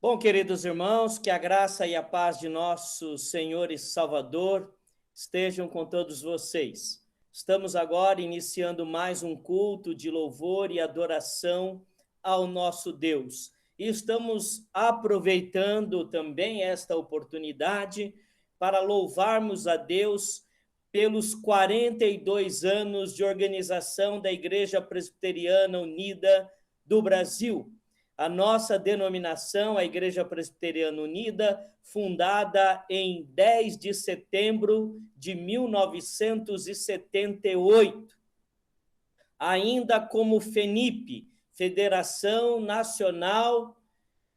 Bom, queridos irmãos, que a graça e a paz de nosso Senhor e Salvador estejam com todos vocês. Estamos agora iniciando mais um culto de louvor e adoração ao nosso Deus. E estamos aproveitando também esta oportunidade para louvarmos a Deus pelos 42 anos de organização da Igreja Presbiteriana Unida do Brasil. A nossa denominação, a Igreja Presbiteriana Unida, fundada em 10 de setembro de 1978, ainda como FENIP, Federação Nacional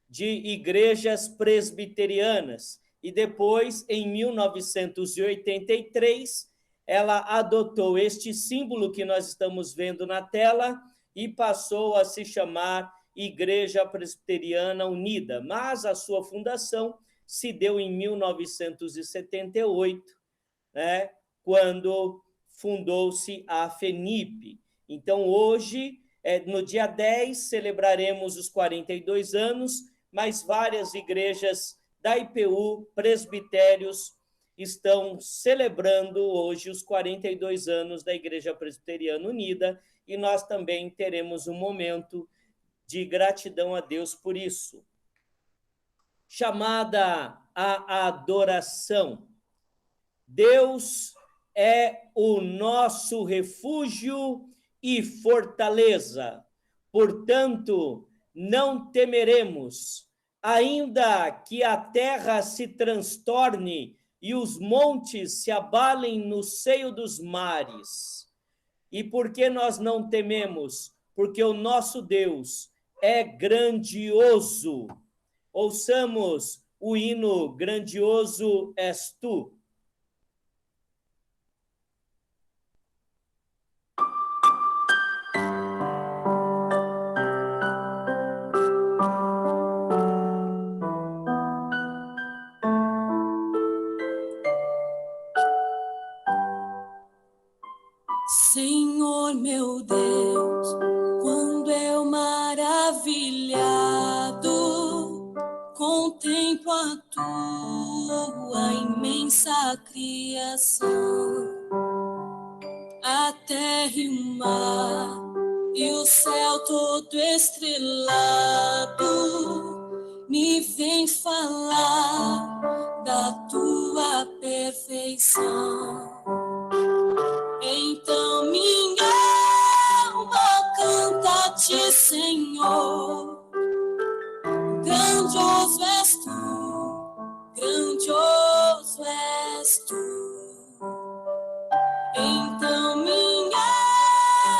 de Igrejas Presbiterianas, e depois, em 1983, ela adotou este símbolo que nós estamos vendo na tela e passou a se chamar Igreja Presbiteriana Unida, mas a sua fundação se deu em 1978, né, quando fundou-se a FENIP. Então, hoje, no dia 10, celebraremos os 42 anos, mas várias igrejas da IPU, presbitérios, estão celebrando hoje os 42 anos da Igreja Presbiteriana Unida, e nós também teremos um momento de gratidão a Deus por isso. Chamada à adoração. Deus é o nosso refúgio e fortaleza. Portanto, não temeremos, ainda que a terra se transtorne e os montes se abalem no seio dos mares. E por que nós não tememos? Porque o nosso Deus é grandioso. Ouçamos o hino Grandioso És Tu. Senhor meu Deus, quando eu maravilhado contemplo a tua imensa criação, a terra e o mar e o céu todo estrelado, me vem falar da tua perfeição. Então minha alma canta-te, Senhor. Grandioso és tu, grandioso és tu. Então minha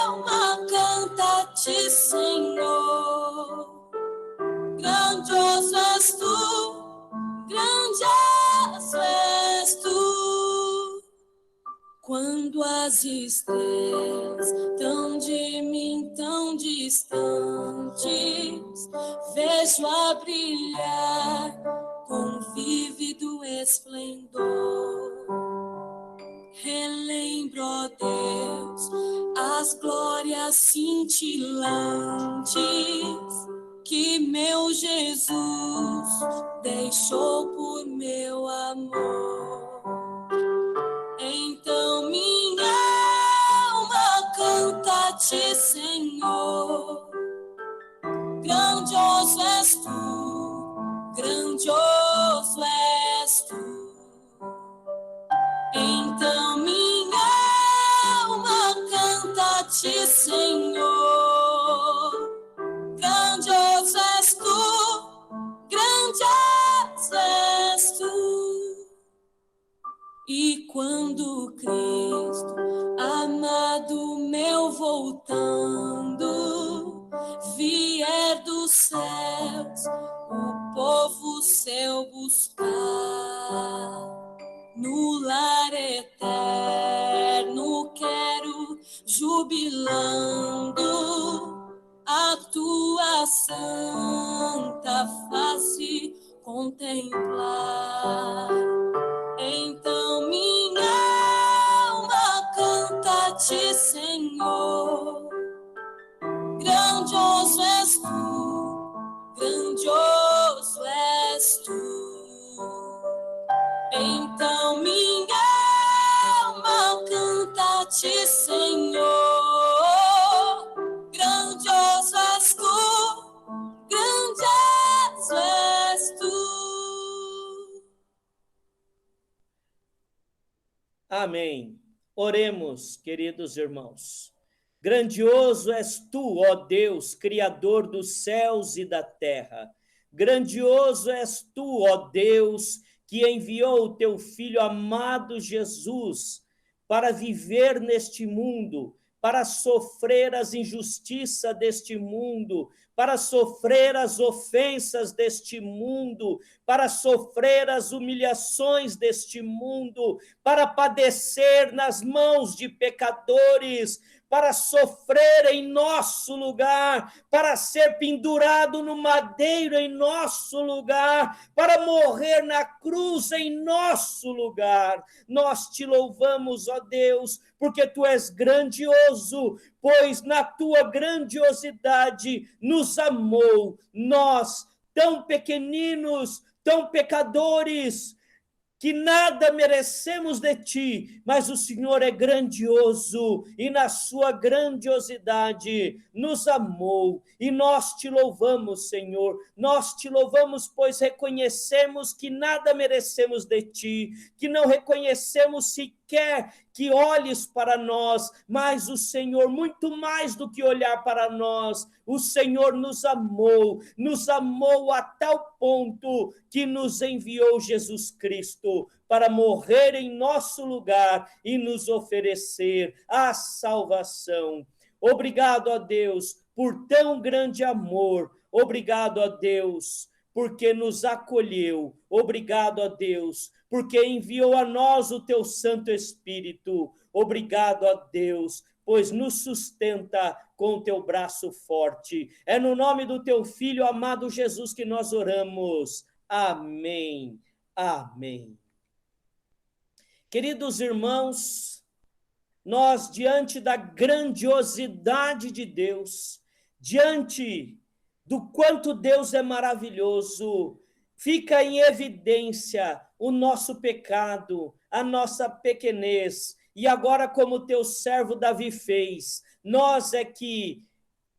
alma canta-te, Senhor. Grandioso és tu, grandioso és tu. Quando as estrelas tão de mim tão distantes, vejo a brilhar com vívido esplendor. Relembro, ó Deus, as glórias cintilantes que meu Jesus deixou por meu amor. Então minha alma canta-te, Senhor. Grandioso és tu, grandioso és tu. Então minha alma canta-te, Senhor. Grandioso és tu, grandioso és tu. E quando Cristo, amado meu, voltando, vier dos céus, o povo seu buscar, no lar eterno quero, jubilando, a tua santa face contemplar. Então minha alma canta-te, Senhor. Grandioso és tu, grandioso és Amém. Oremos, queridos irmãos. Grandioso és tu, ó Deus, Criador dos céus e da terra. Grandioso és tu, ó Deus, que enviou o teu Filho amado Jesus para viver neste mundo, para sofrer as injustiças deste mundo, para sofrer as ofensas deste mundo, para sofrer as humilhações deste mundo, para padecer nas mãos de pecadores, para sofrer em nosso lugar, para ser pendurado no madeiro em nosso lugar, para morrer na cruz em nosso lugar. Nós te louvamos, ó Deus, porque tu és grandioso, pois na tua grandiosidade nos amou, nós, tão pequeninos, tão pecadores, que nada merecemos de ti, mas o Senhor é grandioso e na sua grandiosidade nos amou e nós te louvamos, Senhor. Nós te louvamos, pois reconhecemos que nada merecemos de ti, que não reconhecemos sequer que olhes para nós, mas o Senhor, muito mais do que olhar para nós, o Senhor nos amou a tal ponto que nos enviou Jesus Cristo para morrer em nosso lugar e nos oferecer a salvação. Obrigado a Deus por tão grande amor, obrigado a Deus porque nos acolheu, obrigado a Deus porque enviou a nós o teu Santo Espírito, obrigado a Deus, pois nos sustenta com o teu braço forte. É no nome do teu Filho amado Jesus que nós oramos. Amém. Amém. Queridos irmãos, nós, diante da grandiosidade de Deus, diante do quanto Deus é maravilhoso, fica em evidência o nosso pecado, a nossa pequenez. E agora, como teu servo Davi fez, nós é que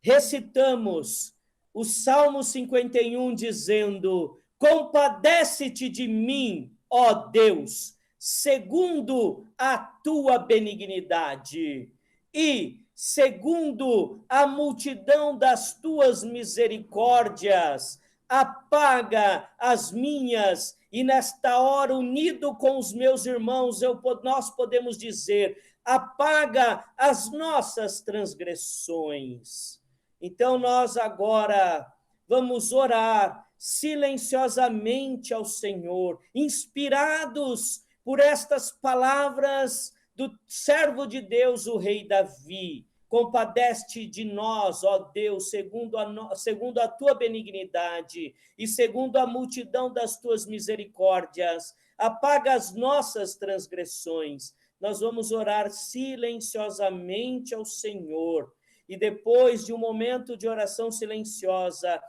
recitamos o Salmo 51, dizendo: compadece-te de mim, ó Deus, segundo a tua benignidade, e segundo a multidão das tuas misericórdias, apaga as minhas. E nesta hora, unido com os meus irmãos, nós podemos dizer: apaga as nossas transgressões. Então, nós agora vamos orar silenciosamente ao Senhor, inspirados por estas palavras do servo de Deus, o rei Davi. Compadece-te de nós, ó Deus, segundo a tua benignidade e segundo a multidão das tuas misericórdias. Apaga as nossas transgressões. Nós vamos orar silenciosamente ao Senhor. E depois de um momento de oração silenciosa,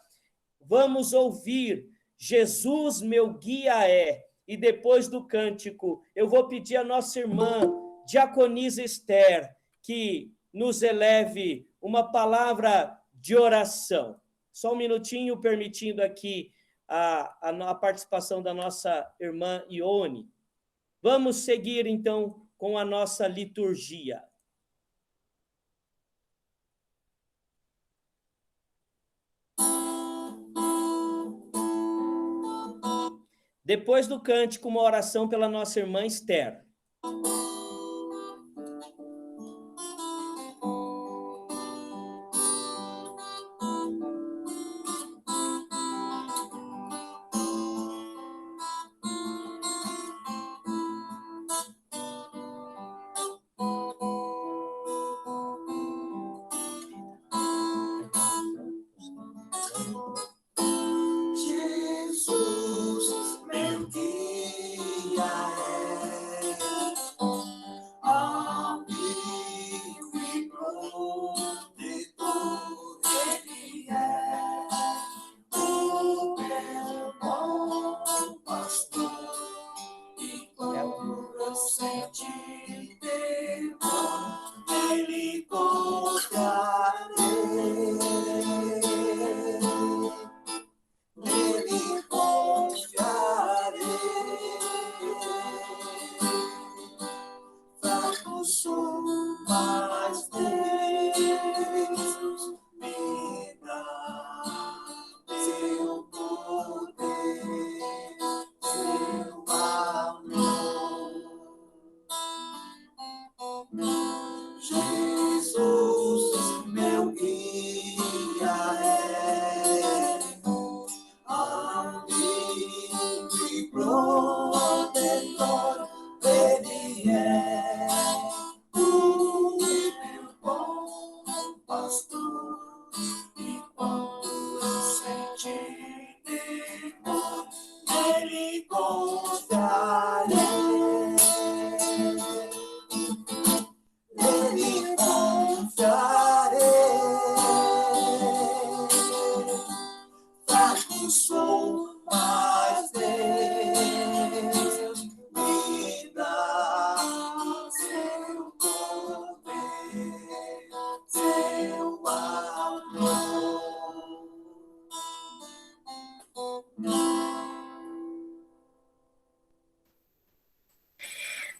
vamos ouvir Jesus meu guia é. E depois do cântico, eu vou pedir à nossa irmã Diaconisa Esther que nos eleve uma palavra de oração. Só um minutinho, permitindo aqui a participação da nossa irmã Ione. Vamos seguir, então, com a nossa liturgia. Depois do cântico, uma oração pela nossa irmã Esther.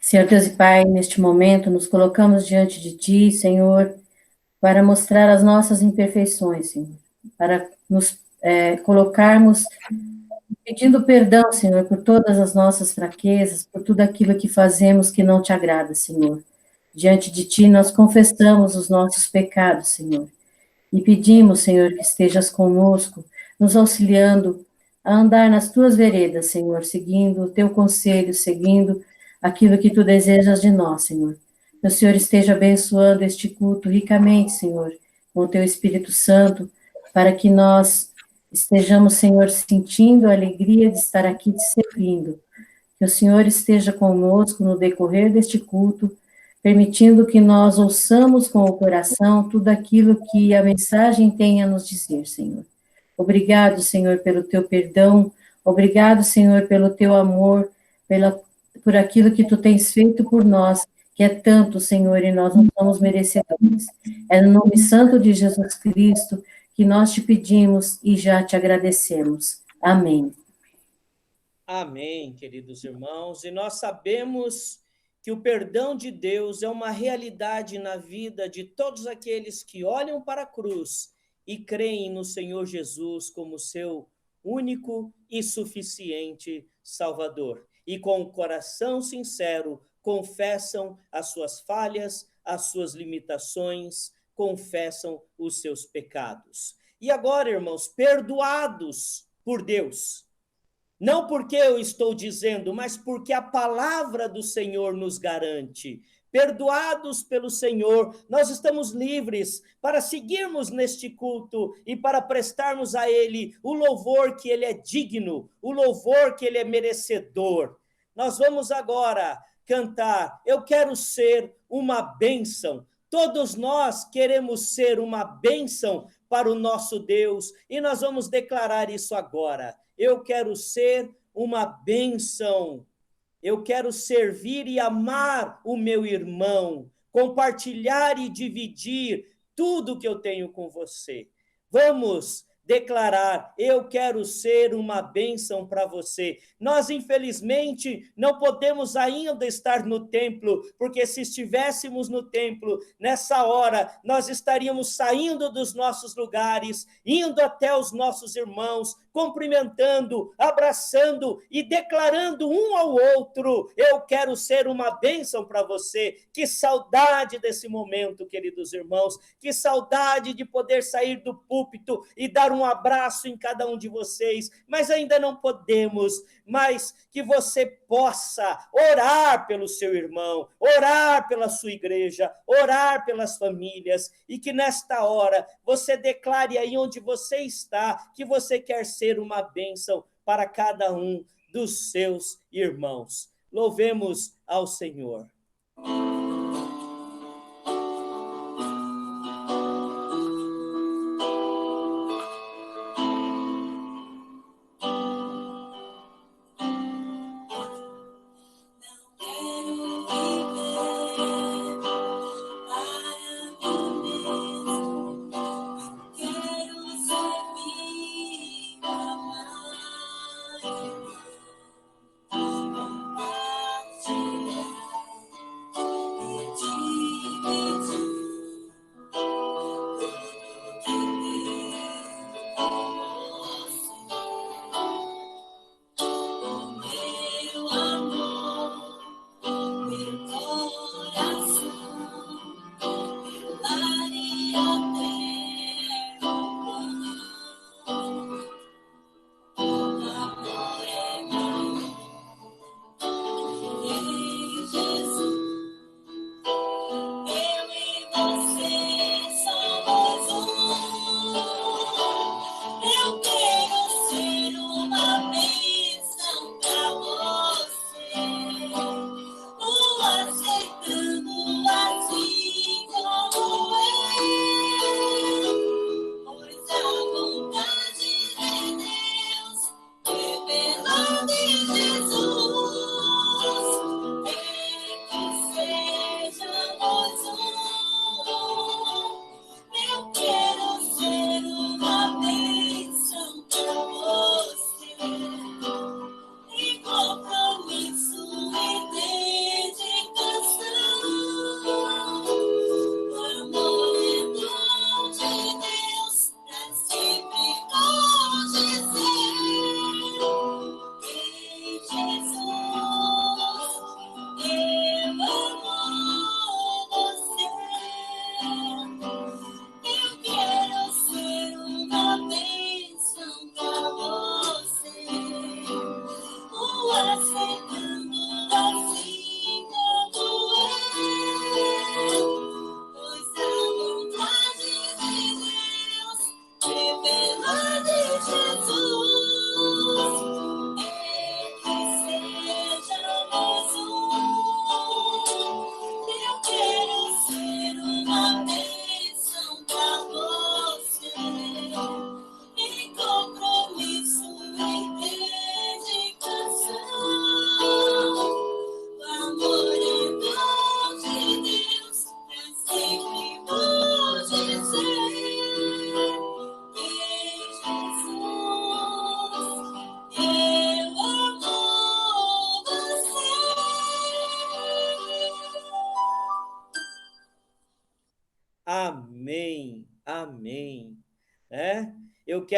Senhor Deus e Pai, neste momento nos colocamos diante de Ti, Senhor, para mostrar as nossas imperfeições, Senhor, para nos colocarmos pedindo perdão, Senhor, por todas as nossas fraquezas, por tudo aquilo que fazemos que não te agrada, Senhor. Diante de Ti, nós confessamos os nossos pecados, Senhor, e pedimos, Senhor, que estejas conosco, nos auxiliando a andar nas Tuas veredas, Senhor, seguindo o Teu conselho, seguindo aquilo que Tu desejas de nós, Senhor. Que o Senhor esteja abençoando este culto ricamente, Senhor, com o Teu Espírito Santo, para que nós estejamos, Senhor, sentindo a alegria de estar aqui te servindo. Que o Senhor esteja conosco no decorrer deste culto, permitindo que nós ouçamos com o coração tudo aquilo que a mensagem tem a nos dizer, Senhor. Obrigado, Senhor, pelo teu perdão. Obrigado, Senhor, pelo teu amor, por aquilo que tu tens feito por nós, que é tanto, Senhor, e nós não somos merecedores. É no nome santo de Jesus Cristo que nós te pedimos e já te agradecemos. Amém. Amém, queridos irmãos. E nós sabemos que o perdão de Deus é uma realidade na vida de todos aqueles que olham para a cruz e creem no Senhor Jesus como seu único e suficiente Salvador. E com o coração sincero confessam as suas falhas, as suas limitações, confessam os seus pecados. E agora, irmãos, perdoados por Deus, não porque eu estou dizendo, mas porque a palavra do Senhor nos garante. Perdoados pelo Senhor, nós estamos livres para seguirmos neste culto e para prestarmos a Ele o louvor que Ele é digno, o louvor que Ele é merecedor. Nós vamos agora cantar, eu quero ser uma bênção. Todos nós queremos ser uma bênção para o nosso Deus e nós vamos declarar isso agora. Eu quero ser uma bênção. Eu quero servir e amar o meu irmão, compartilhar e dividir tudo que eu tenho com você. Vamos declarar, eu quero ser uma bênção para você. Nós, infelizmente, não podemos ainda estar no templo, porque se estivéssemos no templo, nessa hora, nós estaríamos saindo dos nossos lugares, indo até os nossos irmãos, cumprimentando, abraçando e declarando um ao outro, eu quero ser uma bênção para você. Que saudade desse momento, queridos irmãos, que saudade de poder sair do púlpito e dar um abraço em cada um de vocês, mas ainda não podemos, mas que você possa orar pelo seu irmão, orar pela sua igreja, orar pelas famílias, e que nesta hora você declare aí onde você está, que você quer ser uma bênção para cada um dos seus irmãos. Louvemos ao Senhor.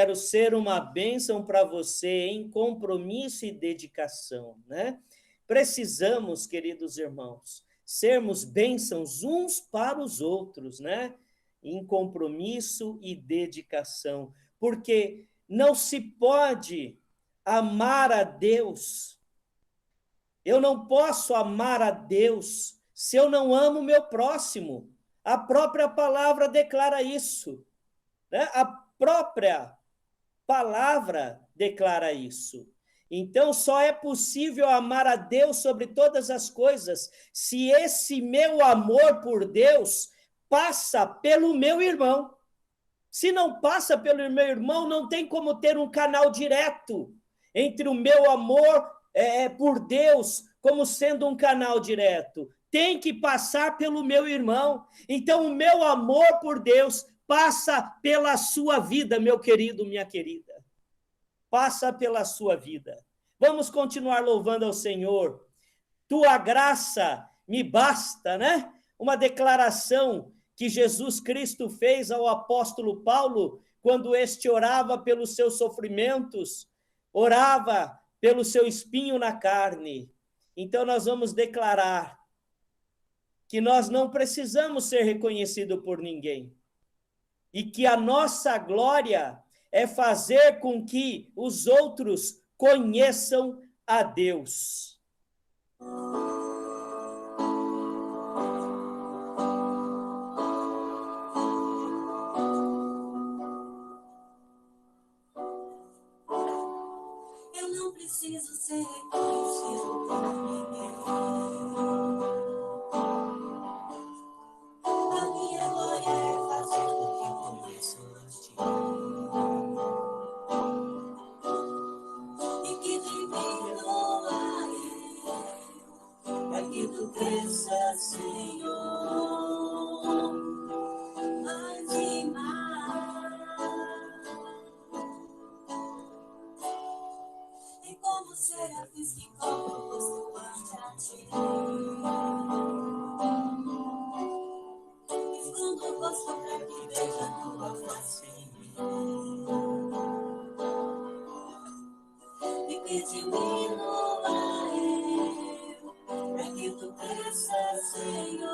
quero ser uma bênção para você em compromisso e dedicação, né? Precisamos, queridos irmãos, sermos bênçãos uns para os outros, né? Em compromisso e dedicação, porque não se pode amar a Deus. Eu não posso amar a Deus se eu não amo o meu próximo. A própria palavra declara isso, né? A própria palavra declara isso. Então, só é possível amar a Deus sobre todas as coisas se esse meu amor por Deus passa pelo meu irmão. Se não passa pelo meu irmão, não tem como ter um canal direto entre o meu amor por Deus como sendo um canal direto. Tem que passar pelo meu irmão. Então, o meu amor por Deus passa pela sua vida, meu querido, minha querida. Passa pela sua vida. Vamos continuar louvando ao Senhor. Tua graça me basta, né? Uma declaração que Jesus Cristo fez ao apóstolo Paulo quando este orava pelos seus sofrimentos, orava pelo seu espinho na carne. Então nós vamos declarar que nós não precisamos ser reconhecidos por ninguém e que a nossa glória é fazer com que os outros conheçam a Deus. Eu não preciso ser reconhecido por ninguém. A minha glória é fazer com que conheçam a ti. E que diminua eu, para que tu cresças, Senhor, mais e mais. E como serafins que colocam ante a ti. Escondo o rosto para que veja tua face em mim. E que diminua eu, para que tu cresças, Senhor,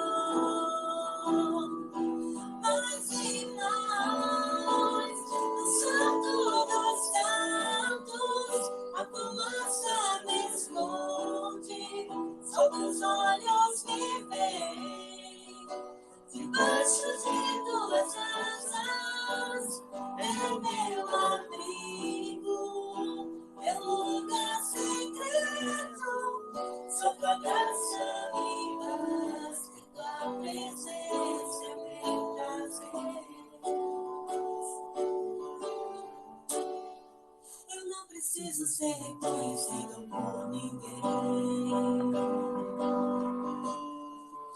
mais e mais. No santo dos santos, a fumaça me esconde, só teus olhos me veem. Debaixo de tuas asas é meu abrigo, é lugar secreto, só tua graça me basta, tua presença é meu prazer. Eu não preciso ser reconhecido por ninguém.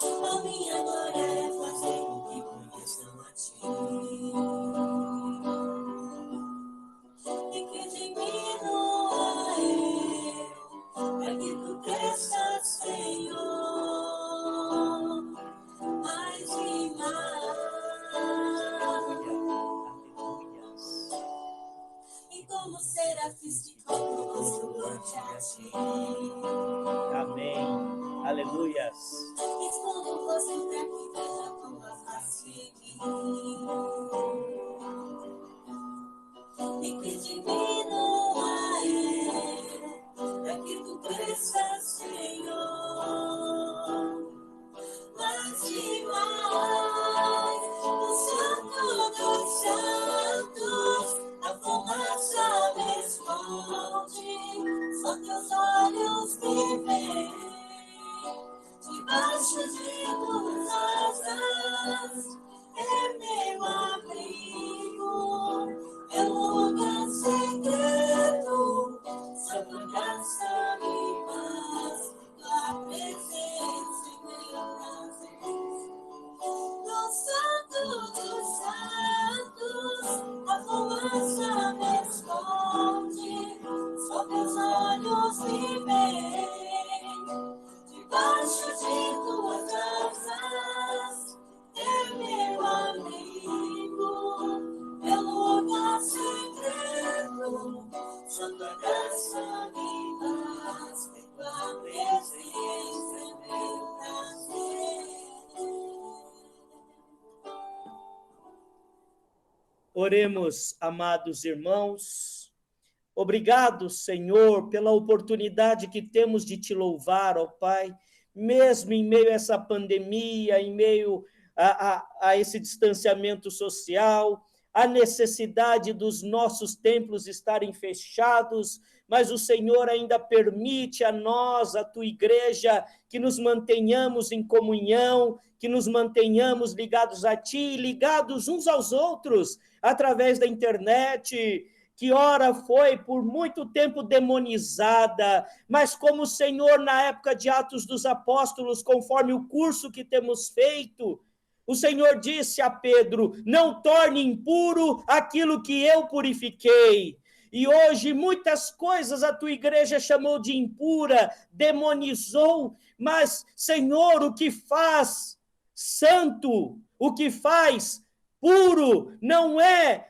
A minha glória é fazer com que conheçam a ti. E que diminua eu, para que tu cresças, Senhor, mais e mais. E como serafins que colocam ante a ti. Amém. Aleluias. Escondo o rosto para que veja tua face em mim. E que diminua eu, para que tu cresças, Senhor, mais e mais. No santo dos santos, a fumaça me esconde, só teus olhos me veem. Debaixo de tuas asas é meu amor. só tua graça me basta, e tua presença é meu prazer. Oremos, amados irmãos. Obrigado, Senhor, pela oportunidade que temos de te louvar, ó Pai, mesmo em meio a essa pandemia, em meio a esse distanciamento social, a necessidade dos nossos templos estarem fechados, mas o Senhor ainda permite a nós, a tua igreja, que nos mantenhamos em comunhão, que nos mantenhamos ligados a ti, ligados uns aos outros, através da internet, que ora foi por muito tempo demonizada, mas como o Senhor, na época de Atos dos Apóstolos, conforme o curso que temos feito, o Senhor disse a Pedro, não torne impuro aquilo que eu purifiquei. E hoje muitas coisas a tua igreja chamou de impura, demonizou, mas, Senhor, o que faz santo, o que faz puro, não é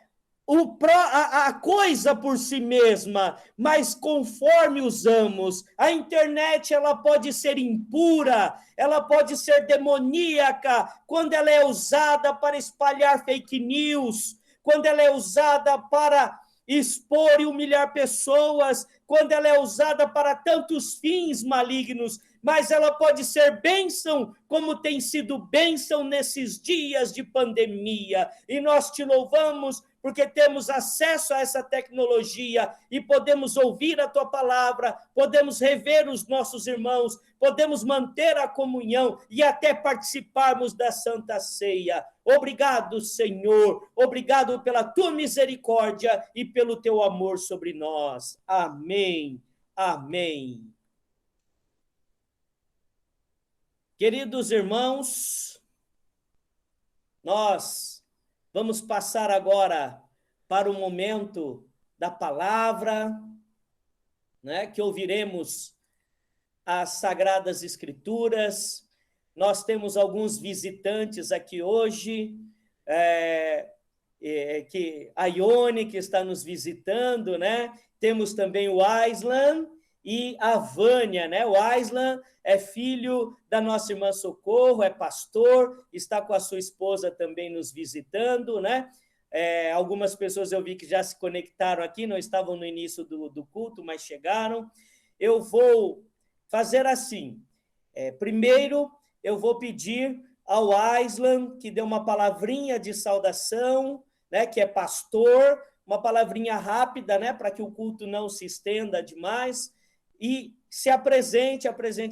a coisa por si mesma, mas conforme usamos. A internet, ela pode ser impura, ela pode ser demoníaca, quando ela é usada para espalhar fake news, quando ela é usada para expor e humilhar pessoas, quando ela é usada para tantos fins malignos, mas ela pode ser bênção, como tem sido bênção nesses dias de pandemia. E nós te louvamos porque temos acesso a essa tecnologia e podemos ouvir a tua palavra, podemos rever os nossos irmãos, podemos manter a comunhão e até participarmos da Santa Ceia. Obrigado, Senhor, obrigado pela tua misericórdia e pelo teu amor sobre nós. Amém, amém. Queridos irmãos, nós vamos passar agora para o momento da palavra, né, que ouviremos as Sagradas Escrituras. Nós temos alguns visitantes aqui hoje, que a Ione, que está nos visitando, né? Temos também o Aislan e a Vânia, né? O Aislan é filho da nossa irmã Socorro, é pastor, está com a sua esposa também nos visitando, né? Algumas pessoas eu vi que já se conectaram aqui, não estavam no início do culto, mas chegaram. Eu vou fazer assim. Primeiro, eu vou pedir ao Aislan que dê uma palavrinha de saudação, né? Que é pastor, uma palavrinha rápida, né? Para que o culto não se estenda demais. E se apresente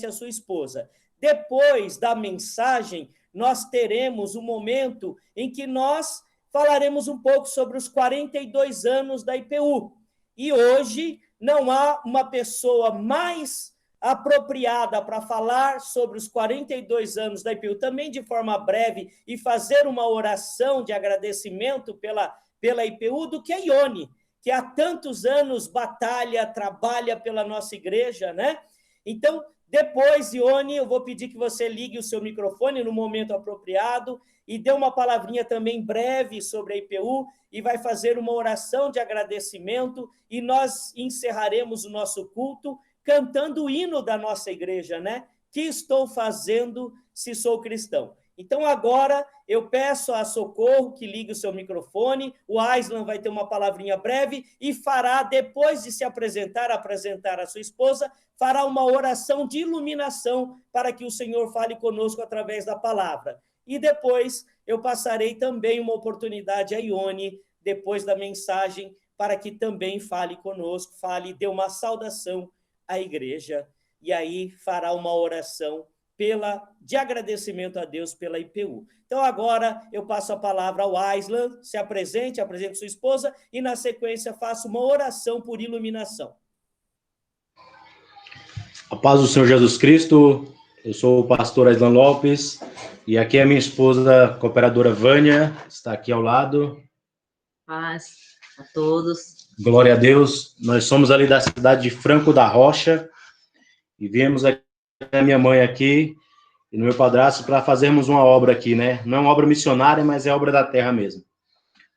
a sua esposa. Depois da mensagem, nós teremos um momento em que nós falaremos um pouco sobre os 42 anos da IPU. E hoje não há uma pessoa mais apropriada para falar sobre os 42 anos da IPU, também de forma breve, e fazer uma oração de agradecimento pela IPU, do que a Ione, que há tantos anos batalha, trabalha pela nossa igreja, né? Então, depois, Ione, eu vou pedir que você ligue o seu microfone no momento apropriado e dê uma palavrinha também breve sobre a IPU e vai fazer uma oração de agradecimento e nós encerraremos o nosso culto cantando o hino da nossa igreja, né? Que estou fazendo se sou cristão? Então, agora, eu peço a Socorro que ligue o seu microfone, o Aislan vai ter uma palavrinha breve e fará, depois de se apresentar a sua esposa, fará uma oração de iluminação para que o Senhor fale conosco através da palavra. E depois, eu passarei também uma oportunidade a Ione, depois da mensagem, para que também fale conosco, dê uma saudação à igreja, e aí fará uma oração de agradecimento a Deus pela IPU. Então, agora, eu passo a palavra ao Aislan, se apresente sua esposa, e, na sequência, faço uma oração por iluminação. A paz do Senhor Jesus Cristo, eu sou o pastor Aislan Lopes, e aqui é a minha esposa, a cooperadora Vânia, está aqui ao lado. Paz a todos. Glória a Deus. Nós somos ali da cidade de Franco da Rocha, e viemos aqui a minha mãe aqui e no meu padrasto para fazermos uma obra aqui, né? Não é uma obra missionária, mas é obra da terra mesmo.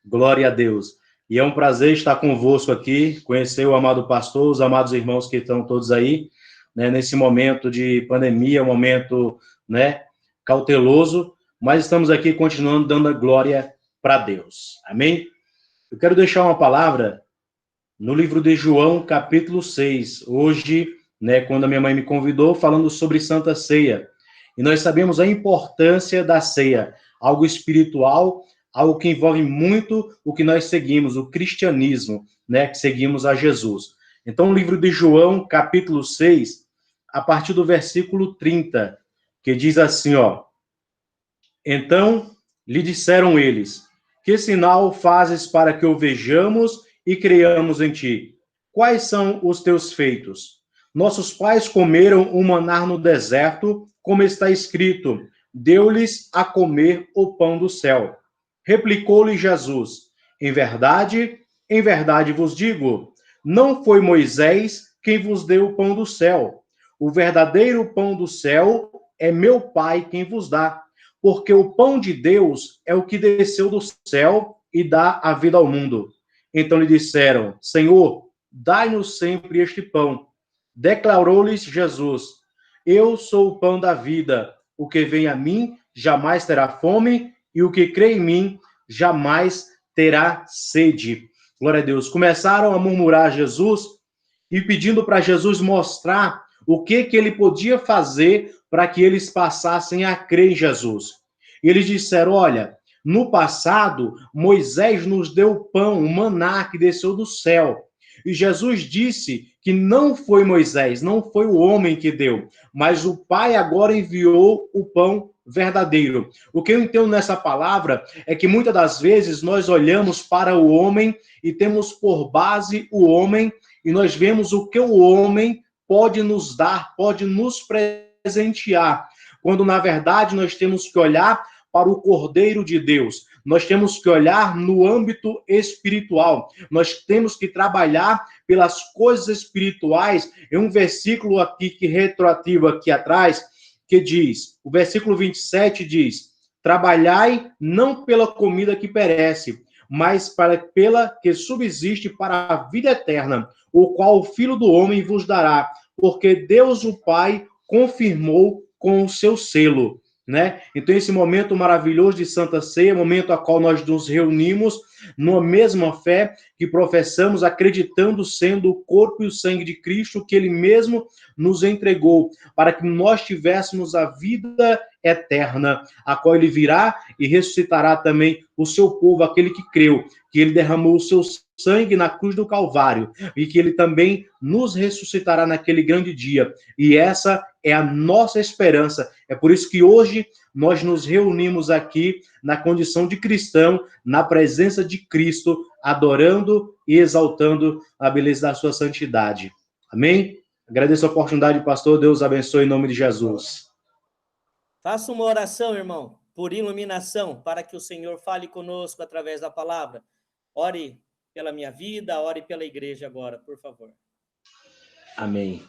Glória a Deus. E é um prazer estar convosco aqui, conhecer o amado pastor, os amados irmãos que estão todos aí, né, nesse momento de pandemia, um momento, né, cauteloso, mas estamos aqui continuando dando a glória para Deus. Amém? Eu quero deixar uma palavra no livro de João, capítulo 6. Hoje, né, quando a minha mãe me convidou, falando sobre Santa Ceia. E nós sabemos a importância da ceia, algo espiritual, algo que envolve muito o que nós seguimos, o cristianismo, né, que seguimos a Jesus. Então, o livro de João, capítulo 6, a partir do versículo 30, que diz assim, ó: Então lhe disseram eles: Que sinal fazes para que o vejamos e creiamos em ti? Quais são os teus feitos? Nossos pais comeram o maná no deserto, como está escrito: Deu-lhes a comer o pão do céu. Replicou-lhe Jesus: em verdade vos digo, não foi Moisés quem vos deu o pão do céu. O verdadeiro pão do céu é meu Pai quem vos dá. Porque o pão de Deus é o que desceu do céu e dá a vida ao mundo. Então lhe disseram: Senhor, dai-nos sempre este pão. Declarou-lhes Jesus: Eu sou o pão da vida. O que vem a mim jamais terá fome, e o que crê em mim jamais terá sede. Glória a Deus. Começaram a murmurar a Jesus e pedindo para Jesus mostrar o que ele podia fazer para que eles passassem a crer em Jesus. E eles disseram: olha, no passado, Moisés nos deu o pão, o maná que desceu do céu. E Jesus disse que não foi Moisés, não foi o homem que deu, mas o Pai agora enviou o pão verdadeiro. O que eu entendo nessa palavra é que muitas das vezes nós olhamos para o homem e temos por base o homem, e nós vemos o que o homem pode nos dar, pode nos presentear, quando na verdade nós temos que olhar para o Cordeiro de Deus. Nós temos que olhar no âmbito espiritual. Nós temos que trabalhar pelas coisas espirituais. É um versículo aqui que retroativo aqui atrás, que diz, o versículo 27 diz: Trabalhai não pela comida que perece, mas pela que subsiste para a vida eterna, o qual o Filho do Homem vos dará, porque Deus o Pai confirmou com o seu selo. Né? Então, esse momento maravilhoso de Santa Ceia, momento a qual nós nos reunimos numa mesma fé que professamos, acreditando sendo o corpo e o sangue de Cristo que Ele mesmo nos entregou, para que nós tivéssemos a vida eterna, a qual Ele virá e ressuscitará também o seu povo, aquele que creu, que Ele derramou o seu sangue na cruz do Calvário, e que Ele também nos ressuscitará naquele grande dia. E essa é a nossa esperança. É por isso que hoje nós nos reunimos aqui na condição de cristão, na presença de Cristo, adorando e exaltando a beleza da sua santidade. Amém? Agradeço a oportunidade, pastor. Deus abençoe em nome de Jesus. Faça uma oração, irmão, por iluminação, para que o Senhor fale conosco através da palavra. Ore pela minha vida, ore pela igreja agora, por favor. Amém.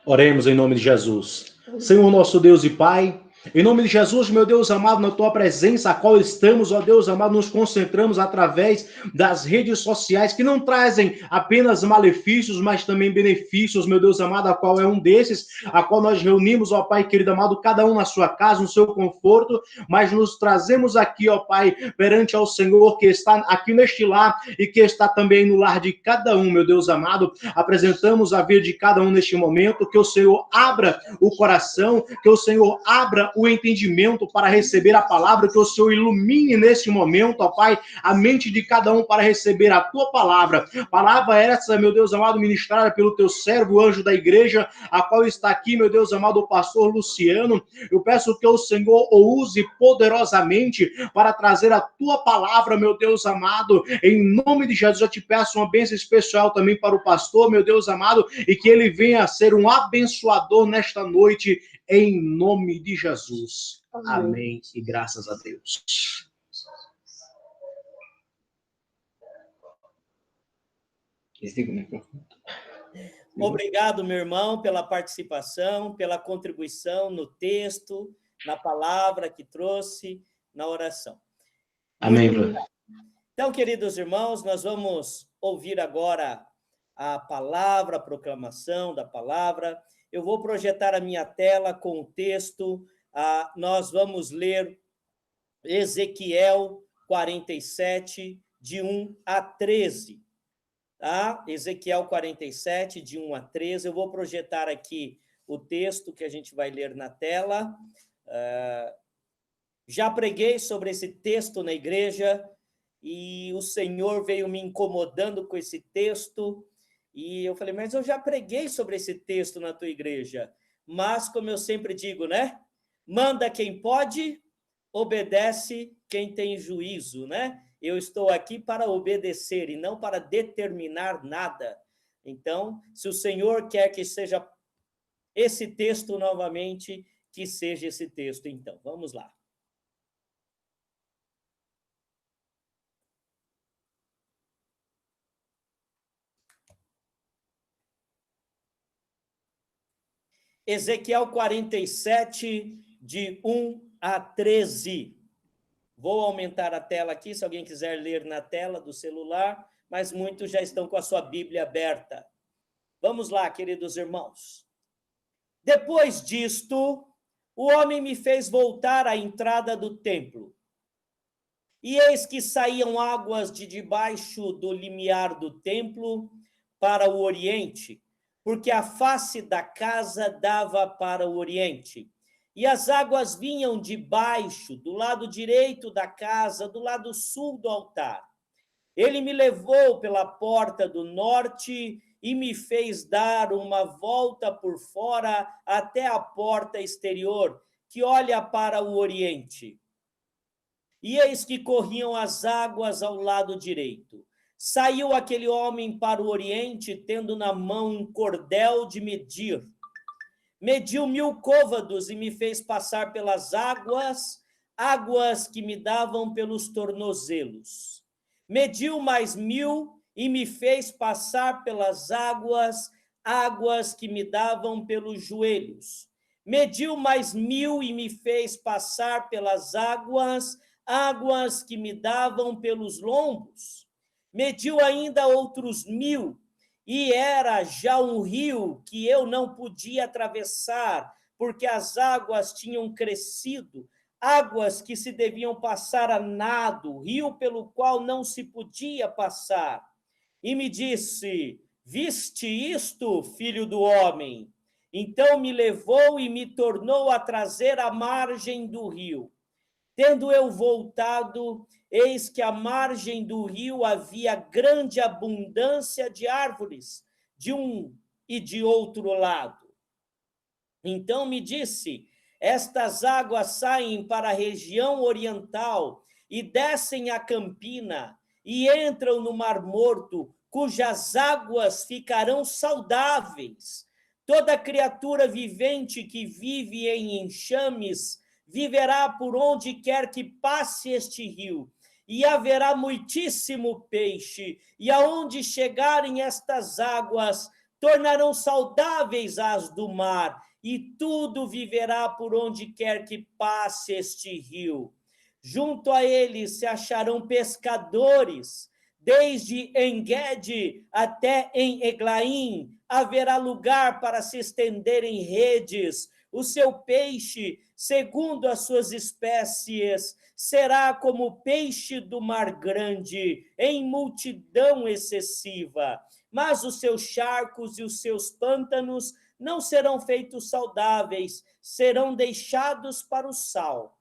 Oremos em nome de Jesus. Senhor, nosso Deus e Pai, em nome de Jesus, meu Deus amado, na tua presença, a qual estamos, ó Deus amado, nos concentramos através das redes sociais, que não trazem apenas malefícios, mas também benefícios, meu Deus amado, a qual é um desses, a qual nós reunimos, ó Pai querido amado, cada um na sua casa, no seu conforto, mas nos trazemos aqui, ó Pai, perante ao Senhor, que está aqui neste lar e que está também no lar de cada um, meu Deus amado. Apresentamos a vida de cada um neste momento, que o Senhor abra o coração, que o Senhor abra o entendimento para receber a palavra, que o Senhor ilumine nesse momento, ó Pai, a mente de cada um para receber a tua palavra. Palavra essa, meu Deus amado, ministrada pelo teu servo, o anjo da igreja, a qual está aqui, meu Deus amado, o pastor Luciano. Eu peço que o Senhor o use poderosamente para trazer a tua palavra, meu Deus amado. Em nome de Jesus, eu te peço uma bênção especial também para o pastor, meu Deus amado, e que ele venha a ser um abençoador nesta noite, em nome de Jesus. Amém. E graças a Deus. Obrigado, meu irmão, pela participação, pela contribuição no texto, na palavra que trouxe, na oração. Amém, Muito Bruno. Então, queridos irmãos, nós vamos ouvir agora a palavra, a proclamação da palavra. Eu vou projetar a minha tela com o texto. Nós vamos ler Ezequiel 47, de 1 a 13. Tá? Ezequiel 47, de 1 a 13. Eu vou projetar aqui o texto que a gente vai ler na tela. Já preguei sobre esse texto na igreja e o Senhor veio me incomodando com esse texto e eu falei, mas eu já preguei sobre esse texto na tua igreja. Mas, como eu sempre digo, né? Manda quem pode, obedece quem tem juízo, né? Eu estou aqui para obedecer e não para determinar nada. Então, se o Senhor quer que seja esse texto novamente, que seja esse texto, então. Vamos lá. Ezequiel 47, de 1 a 13. Vou aumentar a tela aqui, se alguém quiser ler na tela do celular, mas muitos já estão com a sua Bíblia aberta. Vamos lá, queridos irmãos. Depois disto, o homem me fez voltar à entrada do templo. E eis que saíam águas de debaixo do limiar do templo para o oriente, porque a face da casa dava para o oriente. E as águas vinham de baixo, do lado direito da casa, do lado sul do altar. Ele me levou pela porta do norte e me fez dar uma volta por fora até a porta exterior, que olha para o oriente. E eis que corriam as águas ao lado direito. Saiu aquele homem para o oriente, tendo na mão um cordel de medir. Mediu 1000 côvados e me fez passar pelas águas, águas que me davam pelos tornozelos. Mediu mais 1000 e me fez passar pelas águas, águas que me davam pelos joelhos. Mediu mais 1000 e me fez passar pelas águas, águas que me davam pelos lombos. Mediu ainda outros 1000, e era já um rio que eu não podia atravessar, porque as águas tinham crescido, águas que se deviam passar a nado, rio pelo qual não se podia passar. E me disse, viste isto, filho do homem? Então me levou e me tornou a trazer à margem do rio. Tendo eu voltado, eis que à margem do rio havia grande abundância de árvores, de um e de outro lado. Então me disse, estas águas saem para a região oriental e descem a campina e entram no Mar Morto, cujas águas ficarão saudáveis. Toda criatura vivente que vive em enxames viverá por onde quer que passe este rio, e haverá muitíssimo peixe, e aonde chegarem estas águas, tornarão saudáveis as do mar, e tudo viverá por onde quer que passe este rio. Junto a ele se acharão pescadores, desde En-Gedi até em Eglaim, haverá lugar para se estenderem redes. O seu peixe, segundo as suas espécies, será como o peixe do mar grande, em multidão excessiva. Mas os seus charcos e os seus pântanos não serão feitos saudáveis, serão deixados para o sal.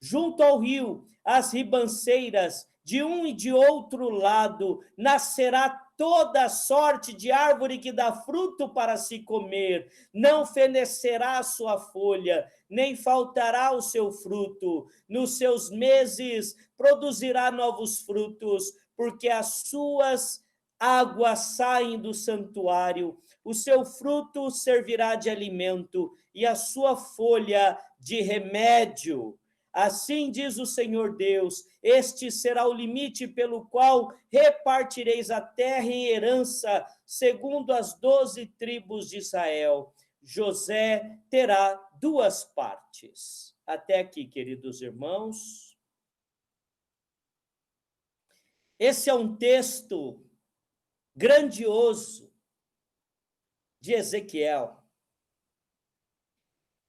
Junto ao rio, as ribanceiras, de um e de outro lado, nascerá toda sorte de árvore que dá fruto para se comer, não fenecerá a sua folha, nem faltará o seu fruto. Nos seus meses produzirá novos frutos, porque as suas águas saem do santuário. O seu fruto servirá de alimento e a sua folha de remédio. Assim diz o Senhor Deus, este será o limite pelo qual repartireis a terra em herança, segundo as 12 tribos de Israel. José terá 2 partes. Até aqui, queridos irmãos. Esse é um texto grandioso de Ezequiel.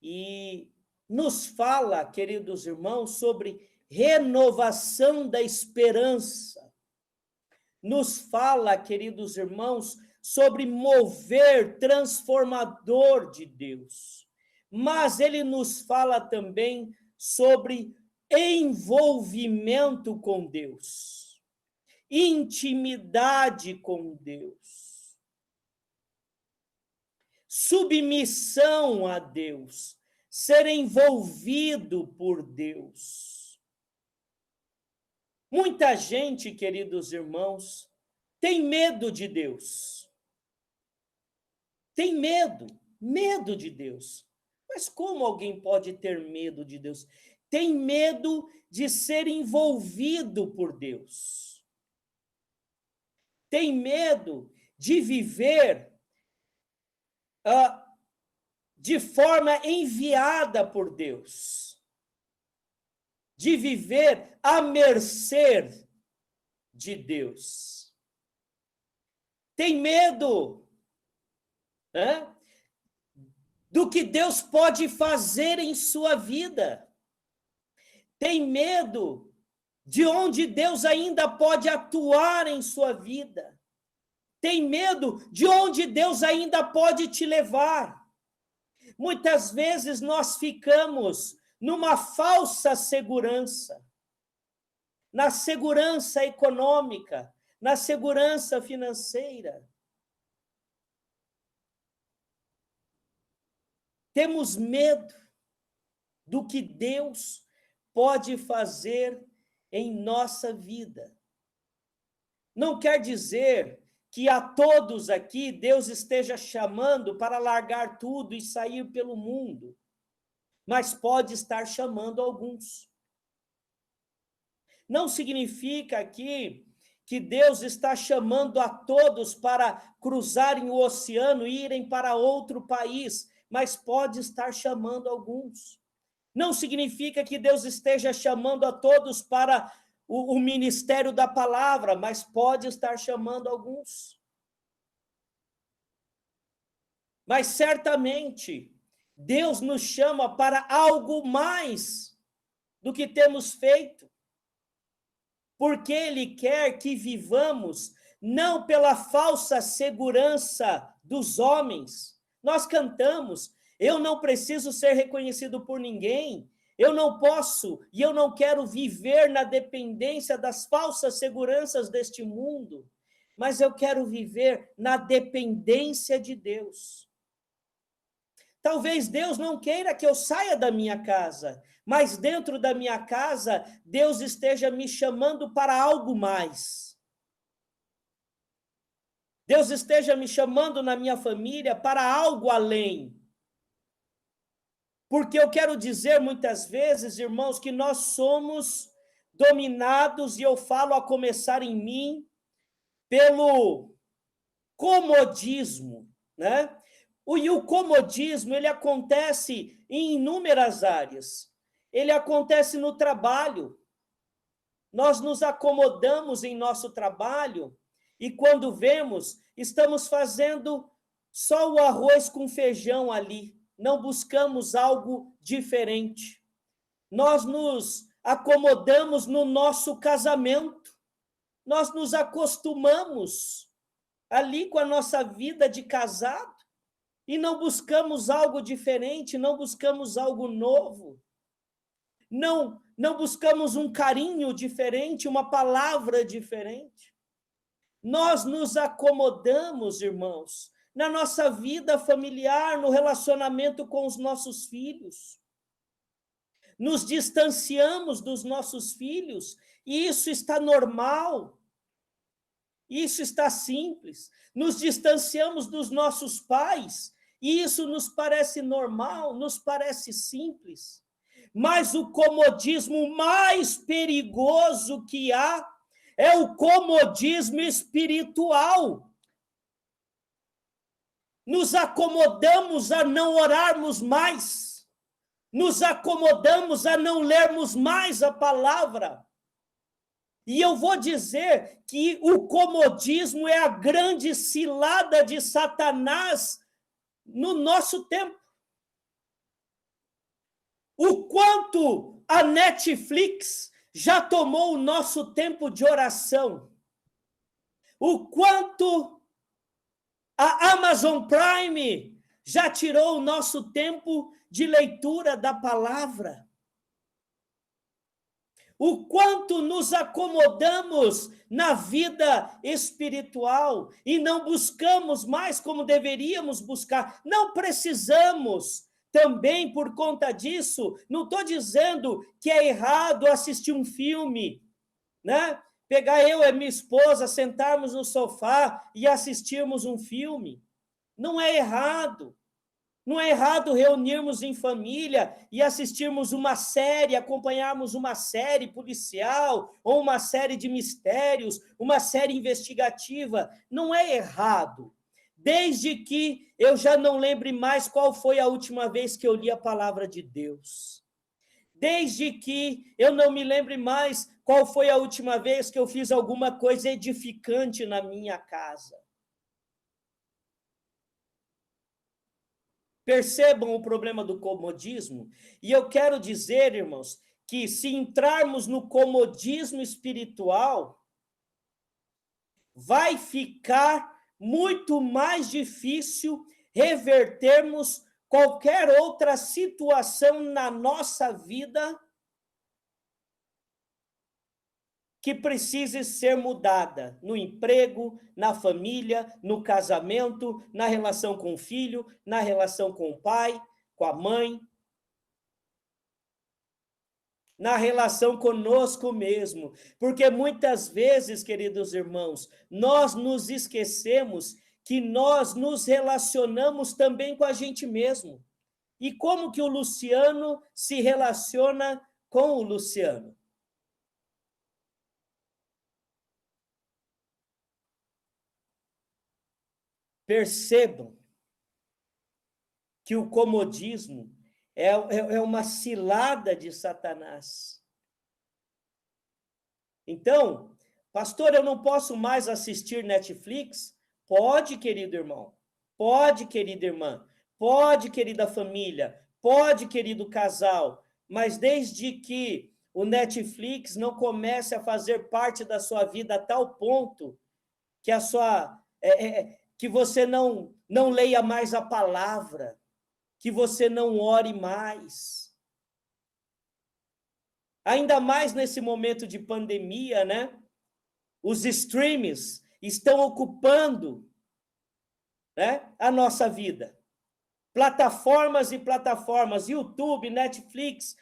E nos fala, queridos irmãos, sobre renovação da esperança. Nos fala, queridos irmãos, sobre mover transformador de Deus. Mas ele nos fala também sobre envolvimento com Deus, intimidade com Deus, submissão a Deus, ser envolvido por Deus. Muita gente, queridos irmãos, tem medo de Deus. Tem medo de Deus. Mas como alguém pode ter medo de Deus? Tem medo de ser envolvido por Deus. Tem medo de viver de forma enviada por Deus. De viver à mercê de Deus. Tem medo, né, do que Deus pode fazer em sua vida. Tem medo de onde Deus ainda pode atuar em sua vida. Tem medo de onde Deus ainda pode te levar. Muitas vezes nós ficamos numa falsa segurança, na segurança econômica, na segurança financeira. Temos medo do que Deus pode fazer em nossa vida. Não quer dizer que a todos aqui Deus esteja chamando para largar tudo e sair pelo mundo, mas pode estar chamando alguns. Não significa aqui que Deus está chamando a todos para cruzarem o oceano e irem para outro país, mas pode estar chamando alguns. Não significa que Deus esteja chamando a todos para o ministério da palavra, mas pode estar chamando alguns. Mas certamente Deus nos chama para algo mais do que temos feito, porque Ele quer que vivamos não pela falsa segurança dos homens. Nós cantamos, eu não preciso ser reconhecido por ninguém, eu não posso e eu não quero viver na dependência das falsas seguranças deste mundo, mas eu quero viver na dependência de Deus. Talvez Deus não queira que eu saia da minha casa, mas dentro da minha casa, Deus esteja me chamando para algo mais. Deus esteja me chamando na minha família para algo além. Porque eu quero dizer muitas vezes, irmãos, que nós somos dominados, e eu falo a começar em mim, pelo comodismo, né? E o comodismo, ele acontece em inúmeras áreas. Ele acontece no trabalho. Nós nos acomodamos em nosso trabalho e quando vemos, estamos fazendo só o arroz com feijão ali. Não buscamos algo diferente. Nós nos acomodamos no nosso casamento. Nós nos acostumamos ali com a nossa vida de casado. E não buscamos algo diferente, não buscamos algo novo. Não buscamos um carinho diferente, uma palavra diferente. Nós nos acomodamos, irmãos, na nossa vida familiar, no relacionamento com os nossos filhos. Nos distanciamos dos nossos filhos, e isso está normal. Isso está simples. Nos distanciamos dos nossos pais, e isso nos parece normal, nos parece simples. Mas o comodismo mais perigoso que há é o comodismo espiritual. Nos acomodamos a não orarmos mais, nos acomodamos a não lermos mais a palavra. E eu vou dizer que o comodismo é a grande cilada de Satanás no nosso tempo. O quanto a Netflix já tomou o nosso tempo de oração. O quanto a Amazon Prime já tirou o nosso tempo de leitura da palavra. O quanto nos acomodamos na vida espiritual e não buscamos mais como deveríamos buscar. Não precisamos também, por conta disso, não estou dizendo que é errado assistir um filme, né? Pegar eu e minha esposa, sentarmos no sofá e assistirmos um filme. Não é errado. Não é errado reunirmos em família e assistirmos uma série, acompanharmos uma série policial ou uma série de mistérios, uma série investigativa. Não é errado. Desde que eu já não lembre mais qual foi a última vez que eu li a palavra de Deus. Desde que eu não me lembre mais qual foi a última vez que eu fiz alguma coisa edificante na minha casa. Percebam o problema do comodismo? E eu quero dizer, irmãos, que se entrarmos no comodismo espiritual, vai ficar muito mais difícil revertermos qualquer outra situação na nossa vida que precise ser mudada, no emprego, na família, no casamento, na relação com o filho, na relação com o pai, com a mãe, na relação conosco mesmo. Porque muitas vezes, queridos irmãos, nós nos esquecemos que nós nos relacionamos também com a gente mesmo. E como que o Luciano se relaciona com o Luciano? Percebam que o comodismo é uma cilada de Satanás. Então, pastor, eu não posso mais assistir Netflix? Pode, querido irmão. Pode, querida irmã. Pode, querida família. Pode, querido casal. Mas desde que o Netflix não comece a fazer parte da sua vida a tal ponto que a sua... que você não leia mais a palavra, que você não ore mais. Ainda mais nesse momento de pandemia, né? Os streams estão ocupando, né, a nossa vida. Plataformas e plataformas, YouTube, Netflix,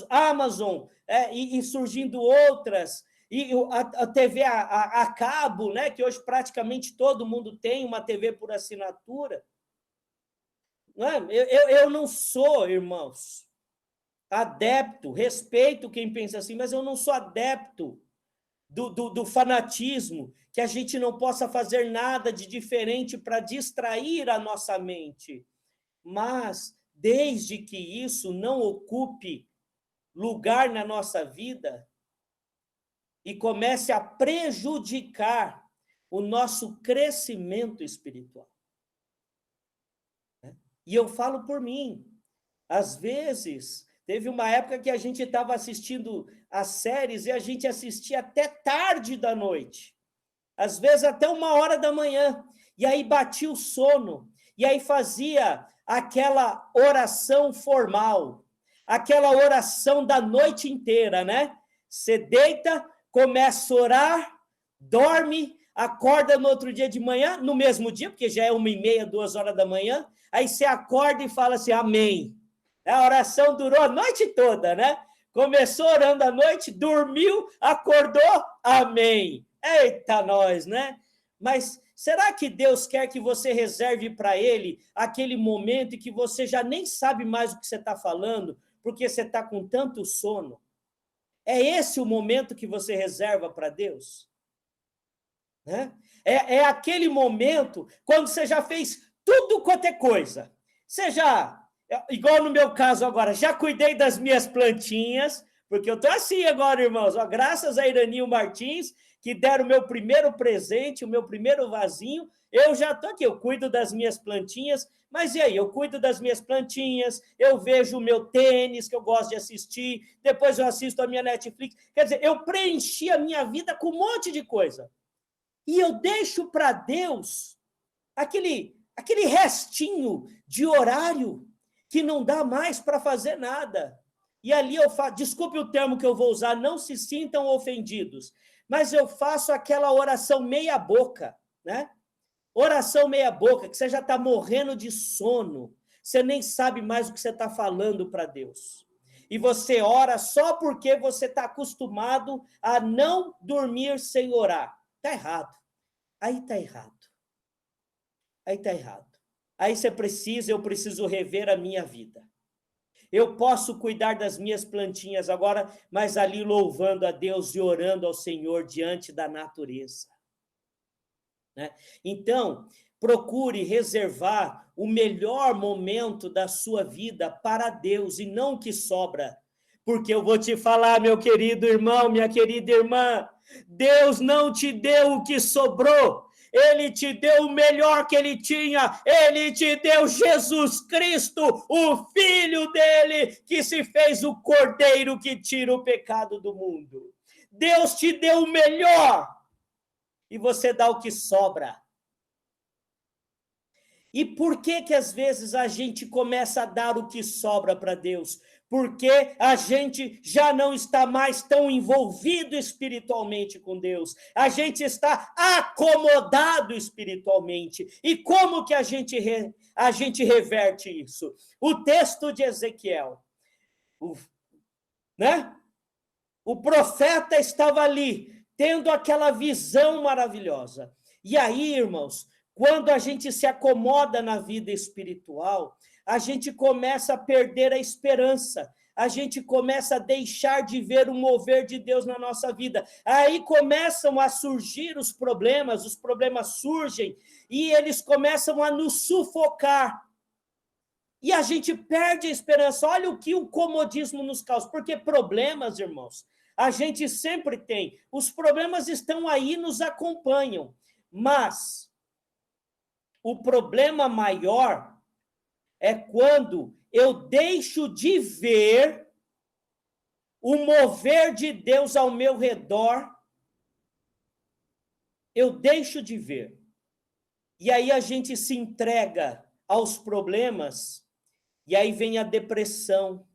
Amazon, e surgindo outras... E a TV a cabo, né, que hoje praticamente todo mundo tem uma TV por assinatura. Não é? Eu não sou, irmãos, adepto, respeito quem pensa assim, mas eu não sou adepto do fanatismo, que a gente não possa fazer nada de diferente para distrair a nossa mente. Mas, desde que isso não ocupe lugar na nossa vida, e comece a prejudicar o nosso crescimento espiritual. E eu falo por mim. Às vezes, teve uma época que a gente estava assistindo as séries e a gente assistia até tarde da noite. Às vezes até 1h da manhã. E aí batia o sono. E aí fazia aquela oração formal. Aquela oração da noite inteira, né? Você deita... começa a orar, dorme, acorda no outro dia de manhã, no mesmo dia, porque já é 1h30, 2h da manhã, aí você acorda e fala assim, amém. A oração durou a noite toda, né? Começou orando à noite, dormiu, acordou, amém. Eita nós, né? Mas será que Deus quer que você reserve para Ele aquele momento em que você já nem sabe mais o que você está falando, porque você está com tanto sono? É esse o momento que você reserva para Deus? Né? É aquele momento quando você já fez tudo quanto é coisa. Você já, igual no meu caso agora, já cuidei das minhas plantinhas, Porque eu estou assim agora, irmãos, ó, graças a Iraninho Martins, que deram o meu primeiro presente, o meu primeiro vasinho, eu já estou aqui, eu cuido das minhas plantinhas, mas e aí? Eu cuido das minhas plantinhas, eu vejo o meu tênis, que eu gosto de assistir, depois eu assisto a minha Netflix, quer dizer, eu preenchi a minha vida com um monte de coisa. E eu deixo para Deus aquele restinho de horário que não dá mais para fazer nada. E ali eu faço, desculpe o termo que eu vou usar, não se sintam ofendidos, mas eu faço aquela oração meia boca, né? Oração meia boca, que você já está morrendo de sono, você nem sabe mais o que você está falando para Deus. E você ora só porque você está acostumado a não dormir sem orar. Está errado. Aí está errado. Aí está errado. Aí eu preciso rever a minha vida. Eu posso cuidar das minhas plantinhas agora, mas ali louvando a Deus e orando ao Senhor diante da natureza. Né? Então, procure reservar o melhor momento da sua vida para Deus e não o que sobra. Porque eu vou te falar, meu querido irmão, minha querida irmã, Deus não te deu o que sobrou. Ele te deu o melhor que ele tinha, ele te deu Jesus Cristo, o Filho dele, que se fez o Cordeiro que tira o pecado do mundo. Deus te deu o melhor, e você dá o que sobra. E por que às vezes a gente começa a dar o que sobra para Deus? Porque a gente já não está mais tão envolvido espiritualmente com Deus. A gente está acomodado espiritualmente. E como que a gente reverte isso? O texto de Ezequiel, né? O profeta estava ali, tendo aquela visão maravilhosa. E aí, irmãos, quando a gente se acomoda na vida espiritual, a gente começa a perder a esperança, a gente começa a deixar de ver o mover de Deus na nossa vida. Aí começam a surgir os problemas surgem e eles começam a nos sufocar. E a gente perde a esperança. Olha o que o comodismo nos causa, porque problemas, irmãos, a gente sempre tem. Os problemas estão aí, nos acompanham, mas o problema maior é quando eu deixo de ver o mover de Deus ao meu redor, eu deixo de ver. E aí a gente se entrega aos problemas, e aí vem a depressão,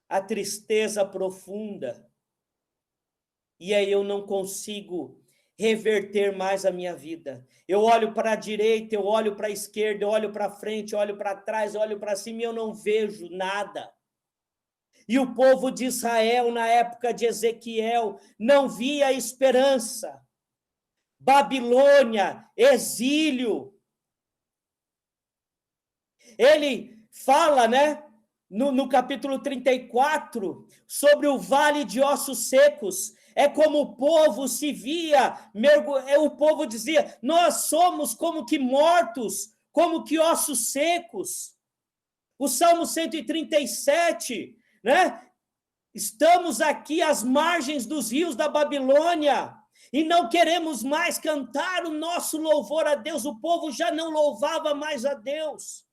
a tristeza profunda, e aí eu não consigo reverter mais a minha vida. Eu olho para a direita, eu olho para a esquerda, eu olho para frente, eu olho para trás, eu olho para cima e eu não vejo nada. E o povo de Israel, na época de Ezequiel, não via esperança. Babilônia, exílio. Ele fala, né, no capítulo 34, sobre o vale de ossos secos. É como o povo se via, o povo dizia, nós somos como que mortos, como que ossos secos. O Salmo 137, né? Estamos aqui às margens dos rios da Babilônia e não queremos mais cantar o nosso louvor a Deus. O povo já não louvava mais a Deus.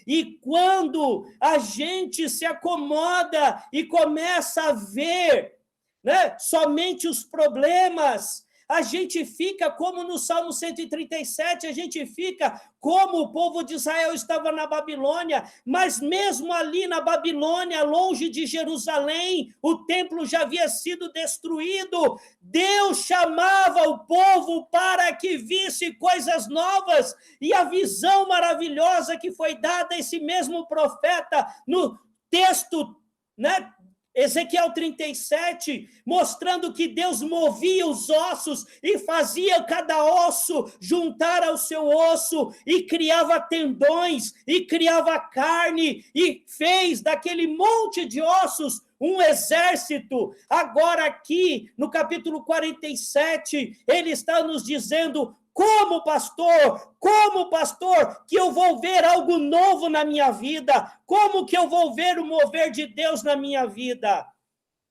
E quando a gente se acomoda e começa a ver, né, somente os problemas, a gente fica como no Salmo 137, a gente fica como o povo de Israel estava na Babilônia, mas mesmo ali na Babilônia, longe de Jerusalém, o templo já havia sido destruído, Deus chamava o povo para que visse coisas novas, e a visão maravilhosa que foi dada a esse mesmo profeta no texto, né, Ezequiel 37, mostrando que Deus movia os ossos e fazia cada osso juntar ao seu osso e criava tendões e criava carne e fez daquele monte de ossos um exército. Agora aqui, no capítulo 47, ele está nos dizendo: como, pastor, como Como, pastor, que eu vou ver algo novo na minha vida? Como que eu vou ver o mover de Deus na minha vida?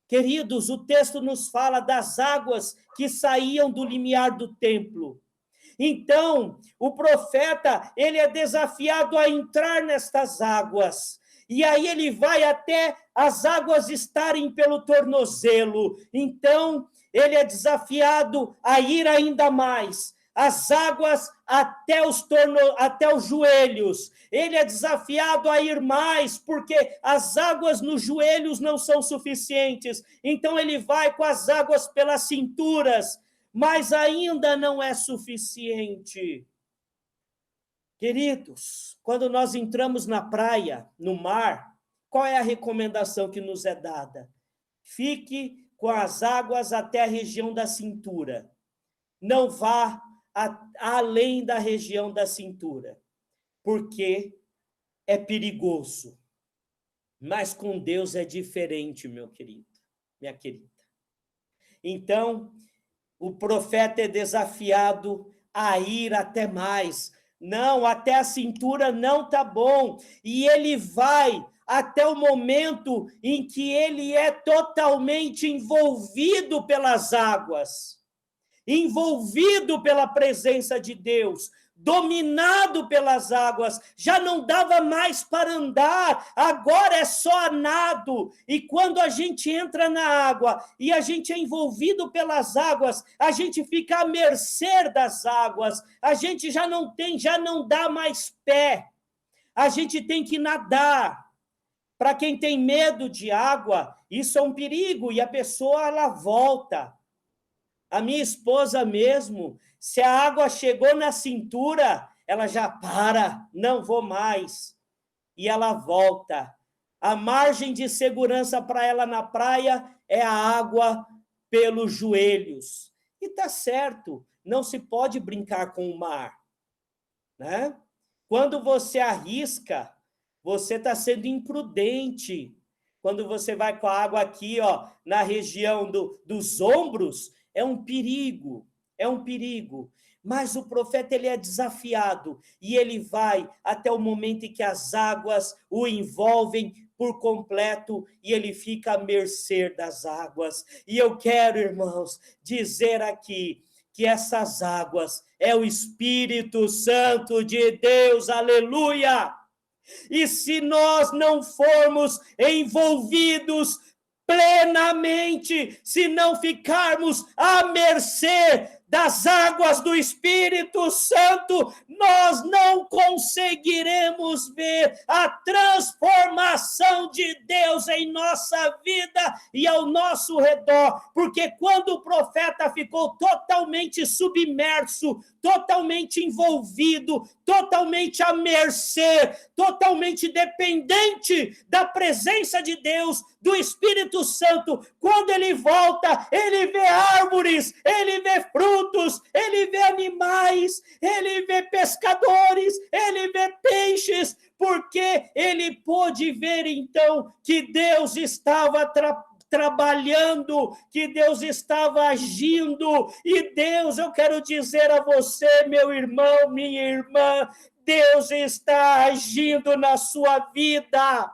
Queridos, o texto nos fala das águas que saíam do limiar do templo. Então, o profeta, ele é desafiado a entrar nestas águas. E aí ele vai até as águas estarem pelo tornozelo. Então, ele é desafiado a ir ainda mais. As águas até os joelhos. Ele é desafiado a ir mais, porque as águas nos joelhos não são suficientes. Então, ele vai com as águas pelas cinturas, mas ainda não é suficiente. Queridos, quando nós entramos na praia, no mar, qual é a recomendação que nos é dada? Fique com as águas até a região da cintura. Não vá além da região da cintura, porque é perigoso. Mas com Deus é diferente, meu querido, minha querida. Então, o profeta é desafiado a ir até mais. Não, até a cintura não tá bom. E ele vai até o momento em que ele é totalmente envolvido pelas águas, envolvido pela presença de Deus, dominado pelas águas, já não dava mais para andar, agora é só nado. E quando a gente entra na água e a gente é envolvido pelas águas, a gente fica à mercê das águas, a gente já não dá mais pé, a gente tem que nadar. Para quem tem medo de água, isso é um perigo, e a pessoa, ela volta. A minha esposa mesmo, se a água chegou na cintura, ela já para, não vou mais. E ela volta. A margem de segurança para ela na praia é a água pelos joelhos. E tá certo, não se pode brincar com o mar, né? Quando você arrisca, você está sendo imprudente. Quando você vai com a água aqui, ó, na região dos ombros, é um perigo, é um perigo. Mas o profeta, ele é desafiado e ele vai até o momento em que as águas o envolvem por completo e ele fica à mercê das águas. E eu quero, irmãos, dizer aqui que essas águas é o Espírito Santo de Deus, aleluia! E se nós não formos envolvidos plenamente, se não ficarmos à mercê das águas do Espírito Santo, nós não conseguiremos ver a transformação de Deus em nossa vida e ao nosso redor, porque quando o profeta ficou totalmente submerso, totalmente envolvido, totalmente à mercê, totalmente dependente da presença de Deus, do Espírito Santo, quando ele volta, ele vê árvores, ele vê frutos, ele vê animais, ele vê pescadores, ele vê peixes, porque ele pôde ver então que Deus estava trabalhando, que Deus estava agindo. E Deus, eu quero dizer a você, meu irmão, minha irmã, Deus está agindo na sua vida.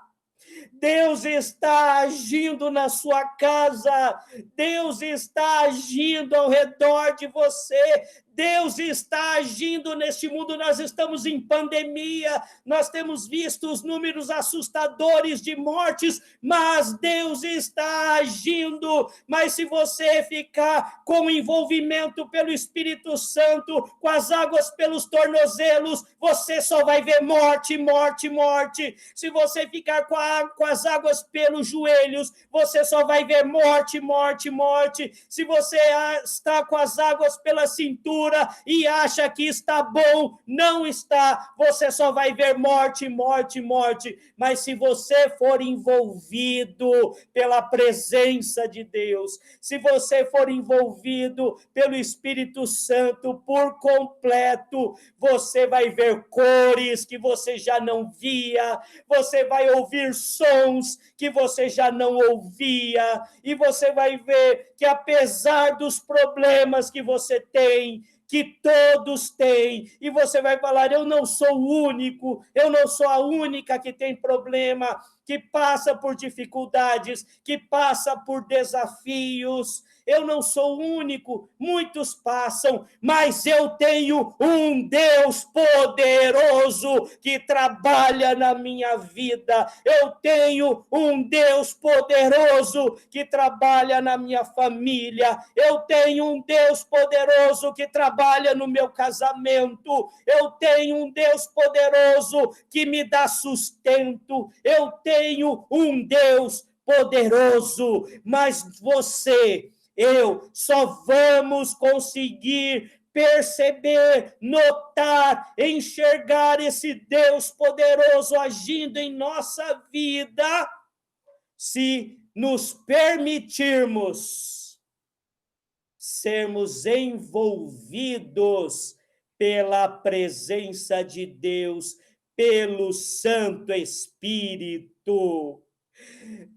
Deus está agindo na sua casa, Deus está agindo ao redor de você, Deus está agindo neste mundo. Nós estamos em pandemia, nós temos visto os números assustadores de mortes, mas Deus está agindo. Mas se você ficar com o envolvimento pelo Espírito Santo, com as águas pelos tornozelos, você só vai ver morte, morte, morte. Se você ficar com as águas pelos joelhos, você só vai ver morte, morte, morte. Se você está com as águas pela cintura e acha que está bom, não está, você só vai ver morte, morte, morte. Mas se você for envolvido pela presença de Deus, se você for envolvido pelo Espírito Santo por completo, você vai ver cores que você já não via, você vai ouvir sons que você já não ouvia, e você vai ver que apesar dos problemas que você tem, que todos têm, e você vai falar: eu não sou o único, eu não sou a única que tem problema, que passa por dificuldades, que passa por desafios. Eu não sou o único, muitos passam, mas eu tenho um Deus poderoso que trabalha na minha vida. Eu tenho um Deus poderoso que trabalha na minha família. Eu tenho um Deus poderoso que trabalha no meu casamento. Eu tenho um Deus poderoso que me dá sustento. Eu tenho um Deus poderoso, mas eu só vamos conseguir perceber, notar, enxergar esse Deus poderoso agindo em nossa vida se nos permitirmos sermos envolvidos pela presença de Deus, pelo Santo Espírito.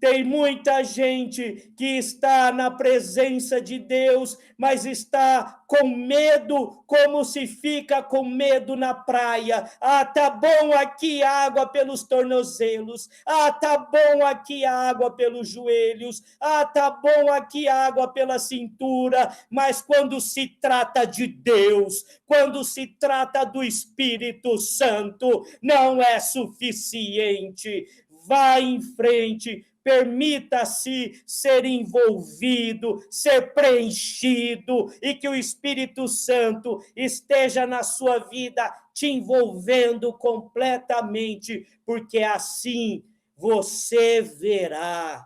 Tem muita gente que está na presença de Deus, mas está com medo, como se fica com medo na praia. Ah, tá bom aqui a água pelos tornozelos. Ah, tá bom aqui a água pelos joelhos. Ah, tá bom aqui a água pela cintura. Mas quando se trata de Deus, quando se trata do Espírito Santo, não é suficiente. Vá em frente, permita-se ser envolvido, ser preenchido, e que o Espírito Santo esteja na sua vida, te envolvendo completamente, porque assim você verá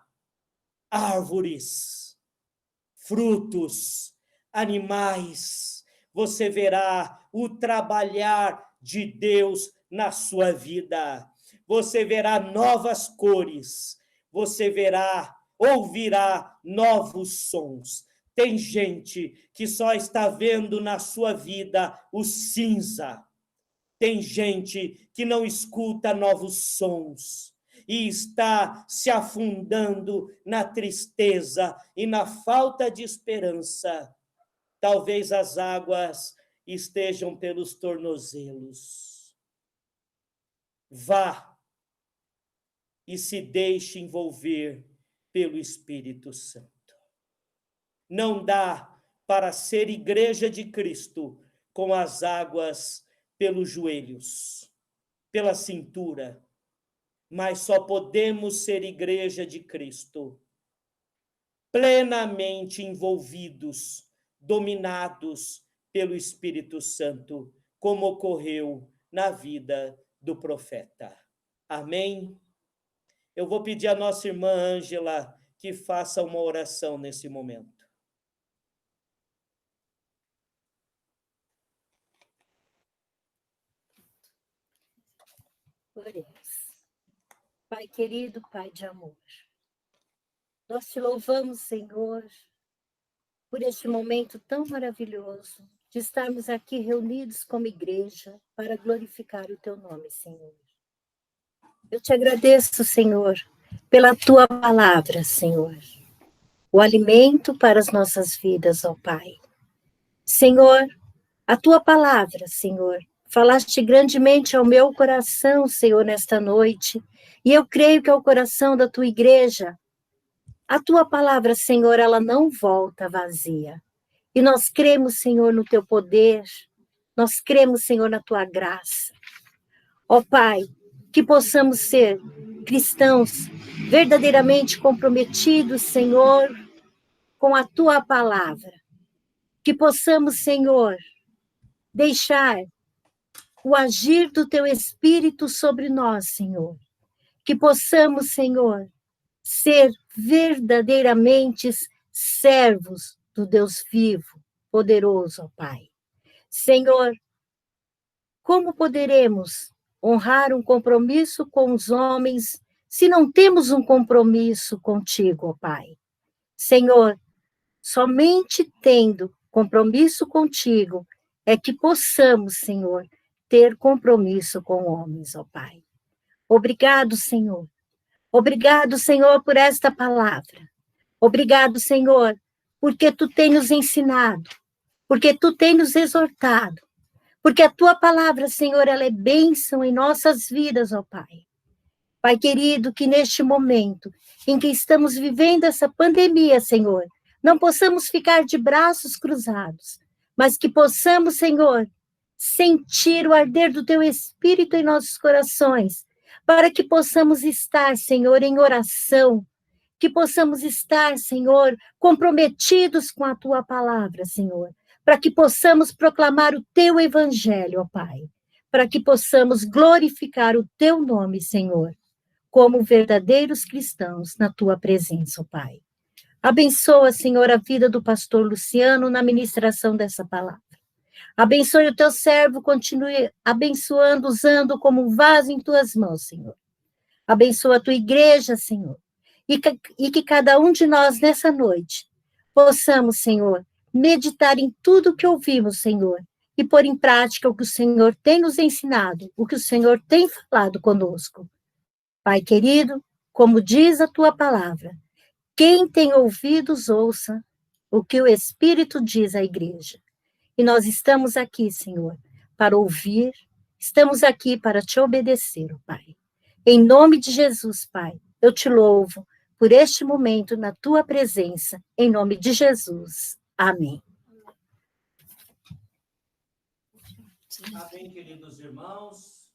árvores, frutos, animais, você verá o trabalhar de Deus na sua vida. Você verá novas cores, você ouvirá novos sons. Tem gente que só está vendo na sua vida o cinza. Tem gente que não escuta novos sons e está se afundando na tristeza e na falta de esperança. Talvez as águas estejam pelos tornozelos. Vá e se deixe envolver pelo Espírito Santo. Não dá para ser igreja de Cristo com as águas pelos joelhos, pela cintura, mas só podemos ser igreja de Cristo plenamente envolvidos, dominados pelo Espírito Santo, como ocorreu na vida do profeta. Amém? Eu vou pedir à nossa irmã Ângela que faça uma oração nesse momento. Oremos. Pai querido, Pai de amor, nós te louvamos, Senhor, por este momento tão maravilhoso de estarmos aqui reunidos como igreja para glorificar o teu nome, Senhor. Eu te agradeço, Senhor, pela tua palavra, Senhor, o alimento para as nossas vidas, ó Pai. Senhor, a tua palavra, Senhor, falaste grandemente ao meu coração, Senhor, nesta noite, e eu creio que é o coração da tua igreja. A tua palavra, Senhor, ela não volta vazia. E nós cremos, Senhor, no teu poder, nós cremos, Senhor, na tua graça. Ó Pai, que possamos ser cristãos verdadeiramente comprometidos, Senhor, com a tua palavra. Que possamos, Senhor, deixar o agir do teu Espírito sobre nós, Senhor. Que possamos, Senhor, ser verdadeiramente servos do Deus vivo, poderoso, ó Pai. Senhor, como poderemos honrar um compromisso com os homens se não temos um compromisso contigo, ó Pai? Senhor, somente tendo compromisso contigo é que possamos, Senhor, ter compromisso com homens, ó Pai. Obrigado, Senhor. Obrigado, Senhor, por esta palavra. Obrigado, Senhor, porque tu tens nos ensinado porque tu tem nos exortado, porque a tua palavra, Senhor, ela é bênção em nossas vidas, ó Pai. Pai querido, que neste momento em que estamos vivendo essa pandemia, Senhor, não possamos ficar de braços cruzados, mas que possamos, Senhor, sentir o arder do teu Espírito em nossos corações, para que possamos estar, Senhor, em oração, que possamos estar, Senhor, comprometidos com a tua palavra, Senhor, para que possamos proclamar o teu evangelho, ó Pai, para que possamos glorificar o teu nome, Senhor, como verdadeiros cristãos na tua presença, ó Pai. Abençoa, Senhor, a vida do pastor Luciano na ministração dessa palavra. Abençoe o teu servo, continue abençoando, usando como um vaso em tuas mãos, Senhor. Abençoa a tua igreja, Senhor. E que cada um de nós, nessa noite, possamos, Senhor, meditar em tudo o que ouvimos, Senhor, e pôr em prática o que o Senhor tem nos ensinado, o que o Senhor tem falado conosco. Pai querido, como diz a tua palavra, quem tem ouvidos, ouça o que o Espírito diz à igreja. E nós estamos aqui, Senhor, para ouvir, estamos aqui para te obedecer, Pai. Em nome de Jesus, Pai, eu te louvo por este momento na tua presença, em nome de Jesus. Amém. Amém, queridos irmãos.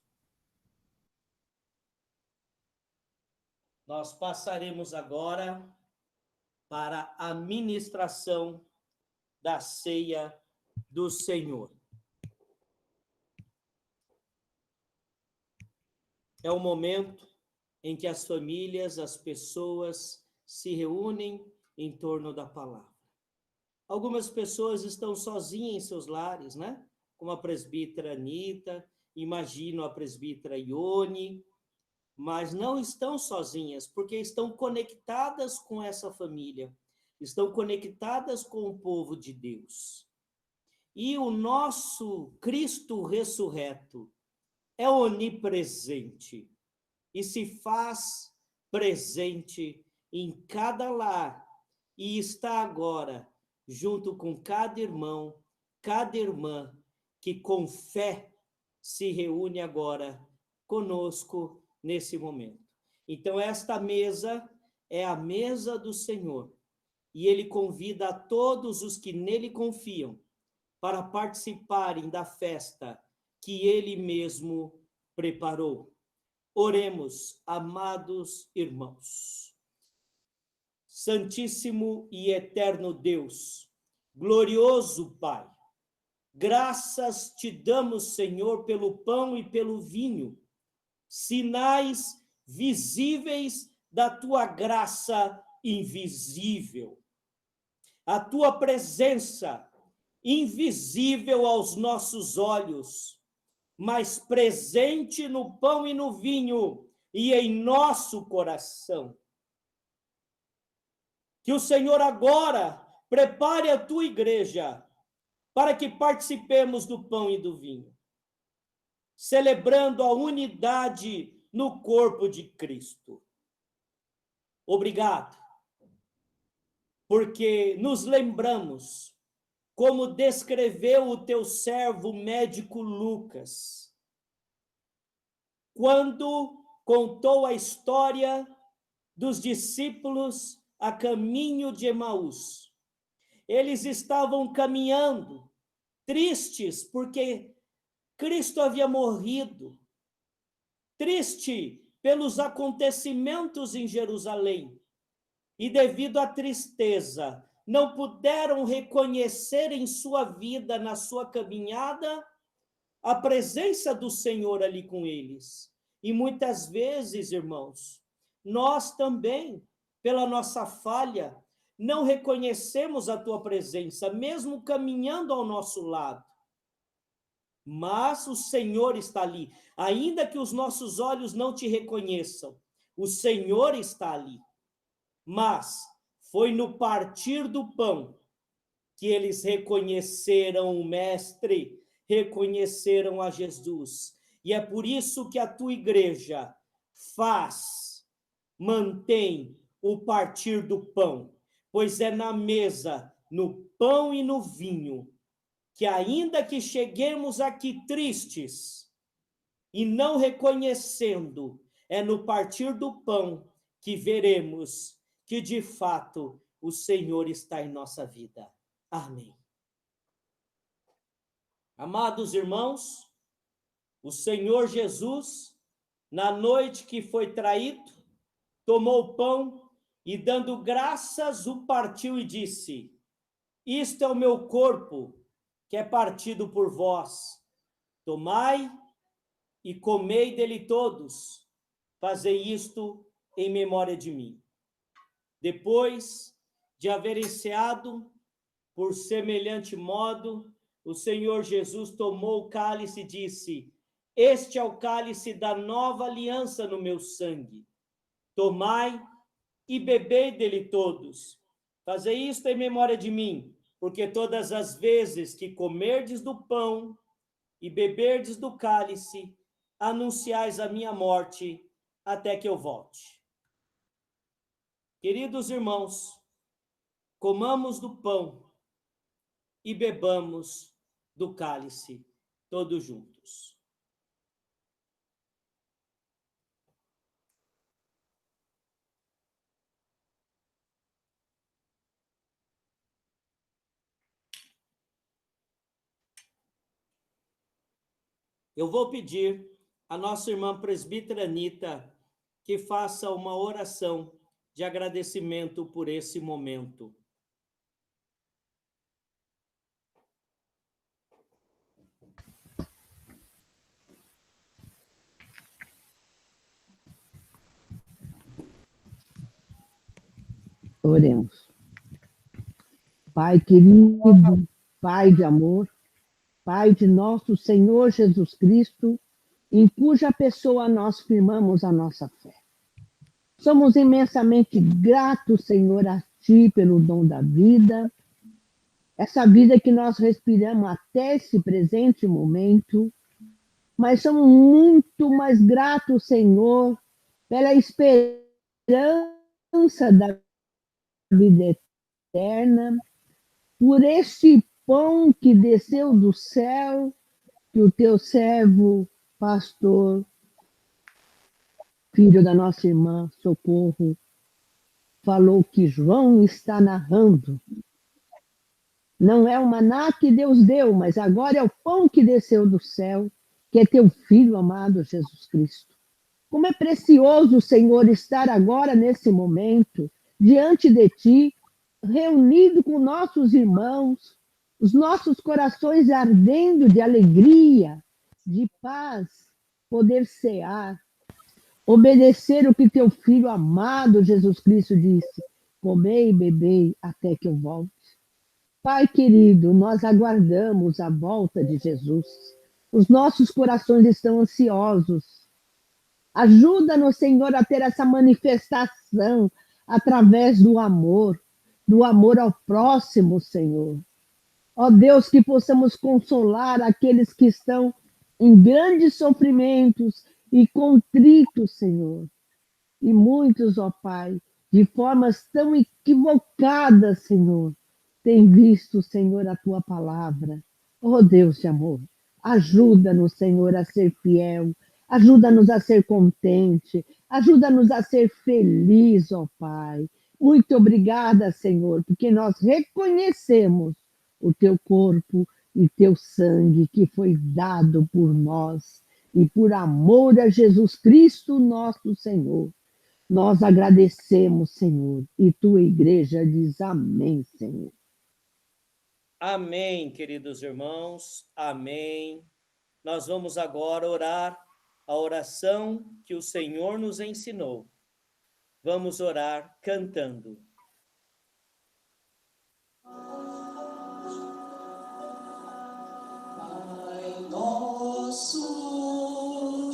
Nós passaremos agora para a ministração da ceia do Senhor. É o momento em que as famílias, as pessoas se reúnem em torno da palavra. Algumas pessoas estão sozinhas em seus lares, né? Como a presbítera Anita, imagino a presbítera Ione, mas não estão sozinhas, porque estão conectadas com essa família, estão conectadas com o povo de Deus. E o nosso Cristo ressurreto é onipresente e se faz presente em cada lar e está agora junto com cada irmão, cada irmã que com fé se reúne agora conosco nesse momento. Então, esta mesa é a mesa do Senhor e ele convida a todos os que nele confiam para participarem da festa que ele mesmo preparou. Oremos, amados irmãos. Santíssimo e eterno Deus, glorioso Pai, graças te damos, Senhor, pelo pão e pelo vinho, sinais visíveis da tua graça invisível. A tua presença invisível aos nossos olhos, mas presente no pão e no vinho e em nosso coração. Que o Senhor agora prepare a tua igreja para que participemos do pão e do vinho, celebrando a unidade no corpo de Cristo. Obrigado, porque nos lembramos como descreveu o teu servo médico Lucas, quando contou a história dos discípulos a caminho de Emaús. Eles estavam caminhando, tristes, porque Cristo havia morrido, triste pelos acontecimentos em Jerusalém, e devido à tristeza, não puderam reconhecer em sua vida, na sua caminhada, a presença do Senhor ali com eles. E muitas vezes, irmãos, nós também, pela nossa falha, não reconhecemos a tua presença, mesmo caminhando ao nosso lado. Mas o Senhor está ali, ainda que os nossos olhos não te reconheçam, o Senhor está ali. Mas foi no partir do pão que eles reconheceram o Mestre, reconheceram a Jesus. E é por isso que a tua igreja mantém o partir do pão, pois é na mesa, no pão e no vinho, que ainda que cheguemos aqui tristes e não reconhecendo, é no partir do pão que veremos que de fato o Senhor está em nossa vida. Amém. Amados irmãos, o Senhor Jesus, na noite que foi traído, tomou o pão e, dando graças, o partiu e disse: isto é o meu corpo, que é partido por vós. Tomai e comei dele todos. Fazei isto em memória de mim. Depois de haverem ceado, por semelhante modo, o Senhor Jesus tomou o cálice e disse: este é o cálice da nova aliança no meu sangue. Tomai e bebei dele todos. Fazei isto em memória de mim, porque todas as vezes que comerdes do pão e beberdes do cálice, anunciais a minha morte até que eu volte. Queridos irmãos, comamos do pão e bebamos do cálice, todos juntos. Eu vou pedir à nossa irmã presbítera Anita que faça uma oração de agradecimento por esse momento. Oremos. Pai querido, Pai de amor, Pai de nosso Senhor Jesus Cristo, em cuja pessoa nós firmamos a nossa fé. Somos imensamente gratos, Senhor, a Ti pelo dom da vida, essa vida que nós respiramos até esse presente momento, mas somos muito mais gratos, Senhor, pela esperança da vida eterna, por este pão que desceu do céu, que o teu servo, pastor, filho da nossa irmã Socorro, falou que João está narrando. Não é o maná que Deus deu, mas agora é o pão que desceu do céu, que é teu filho amado Jesus Cristo. Como é precioso, Senhor, estar agora nesse momento, diante de ti, reunido com nossos irmãos, os nossos corações ardendo de alegria, de paz, poder cear, obedecer o que teu filho amado Jesus Cristo disse: comei e bebei até que eu volte. Pai querido, nós aguardamos a volta de Jesus. Os nossos corações estão ansiosos. Ajuda-nos, Senhor, a ter essa manifestação através do amor ao próximo, Senhor. Ó Deus, que possamos consolar aqueles que estão em grandes sofrimentos e contritos, Senhor. E muitos, ó Pai, de formas tão equivocadas, Senhor, têm visto, Senhor, a tua palavra. Ó Deus de amor, ajuda-nos, Senhor, a ser fiel, ajuda-nos a ser contente, ajuda-nos a ser feliz, ó Pai. Muito obrigada, Senhor, porque nós reconhecemos o teu corpo e teu sangue que foi dado por nós e por amor a Jesus Cristo, nosso Senhor. Nós agradecemos, Senhor, e tua igreja diz amém, Senhor. Amém, queridos irmãos, amém. Nós vamos agora orar a oração que o Senhor nos ensinou. Vamos orar cantando. Pai nosso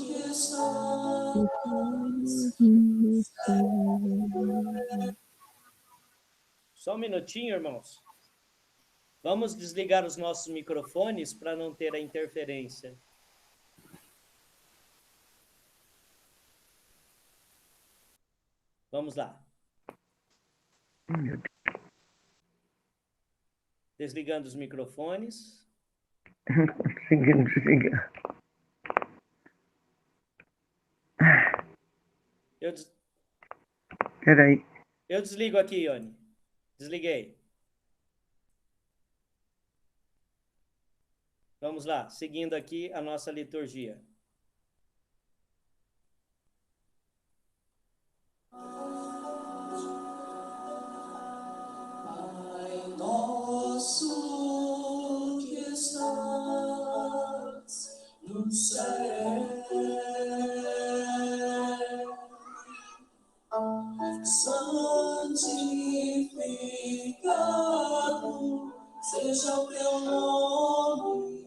que estás Só um minutinho, irmãos. Vamos desligar os nossos microfones para não ter a interferência. Vamos lá. Desligando os microfones. Conseguindo desligar. Peraí. Eu desligo aqui, Ione. Desliguei. Vamos lá, seguindo aqui a nossa liturgia. Pai nosso que estás no céu, santificado seja o teu nome.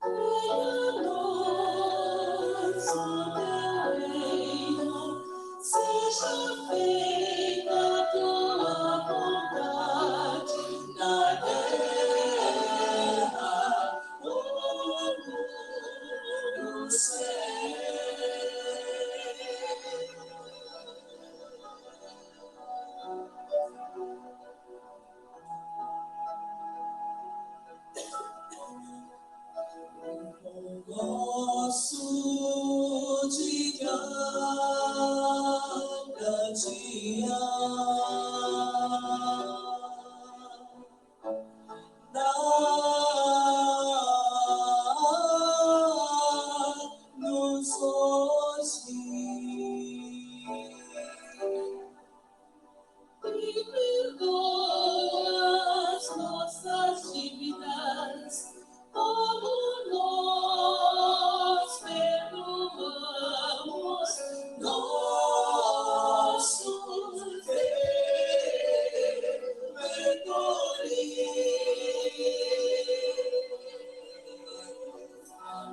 Venha a nós o teu reino, seja feita a tua vontade na terra como no céu. Nosso de cada dia, dá-nos hoje e perdoa as nossas dívidas, como nós perdoamos nossos devedores.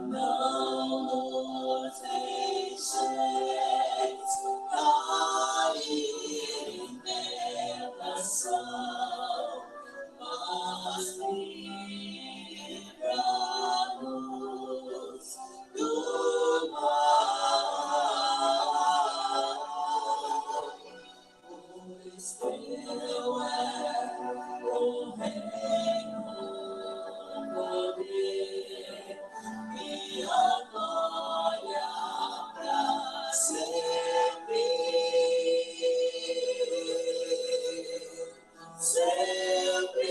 Não nos deixes cair em tentação, mas livra-nos do mal. Pois teu é o reino, o poder e a glória para sempre. Sempre.